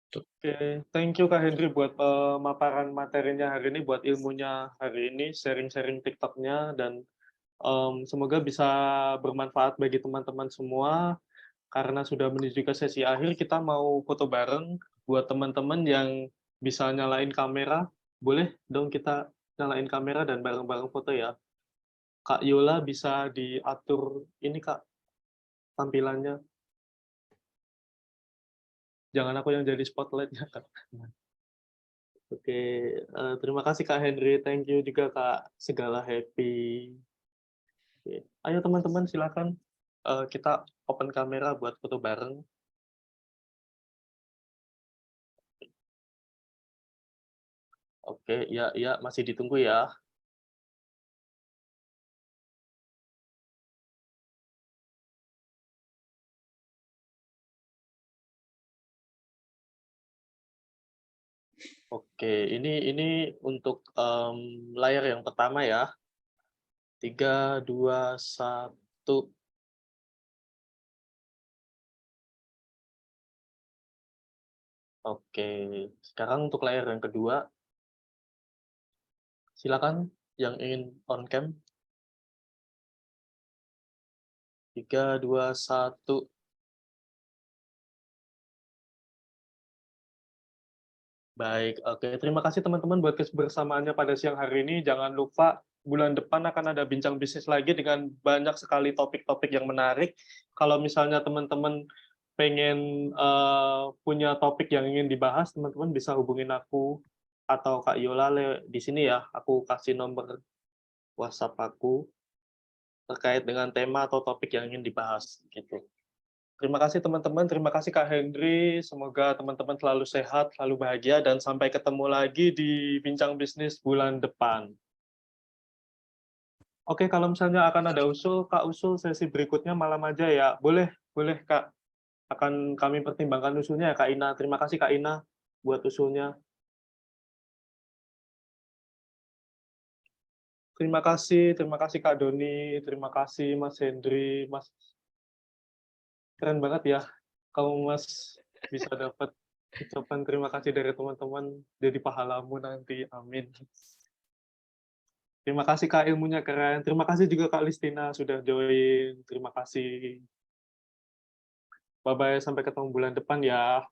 Oke, thank you Kak Henry buat pemaparan materinya hari ini, buat ilmunya hari ini, sharing-sharing TikToknya, dan semoga bisa bermanfaat bagi teman-teman semua. Karena sudah menuju ke sesi akhir, kita mau foto bareng. Buat teman-teman yang bisa nyalain kamera, boleh dong kita nyalain kamera dan bareng-bareng foto ya. Kak Yola bisa diatur ini Kak, tampilannya. Jangan aku yang jadi spotlight-nya Kak. Oke, terima kasih Kak Henry, thank you juga Kak Segala Happy. Oke. Ayo teman-teman silakan kita open kamera buat foto bareng. Oke, ya masih ditunggu ya. Oke, ini untuk layar yang pertama ya. 3, 2, 1. Oke, sekarang untuk layar yang kedua. Silakan yang ingin on cam. 3, 2, 1. Baik, oke. Terima kasih teman-teman buat kebersamaannya pada siang hari ini. Jangan lupa bulan depan akan ada bincang bisnis lagi dengan banyak sekali topik-topik yang menarik. Kalau misalnya teman-teman pengen punya topik yang ingin dibahas, teman-teman bisa hubungin aku atau Kak Yola di sini ya. Aku kasih nomor WhatsApp aku terkait dengan tema atau topik yang ingin dibahas gitu. Terima kasih teman-teman, terima kasih Kak Henry, semoga teman-teman selalu sehat, selalu bahagia, dan sampai ketemu lagi di Bincang Bisnis bulan depan. Oke, kalau misalnya akan ada usul, Kak usul sesi berikutnya malam aja ya. Boleh, boleh Kak. Akan kami pertimbangkan usulnya ya Kak Ina. Terima kasih Kak Ina buat usulnya. Terima kasih Kak Doni, terima kasih Mas Hendry, Mas. Keren banget ya, kamu Mas bisa dapat ucapan terima kasih dari teman-teman, jadi pahalamu nanti, amin. Terima kasih Kak, ilmunya keren. Terima kasih juga Kak Listina sudah join. Terima kasih. Bye-bye, sampai ketemu bulan depan ya.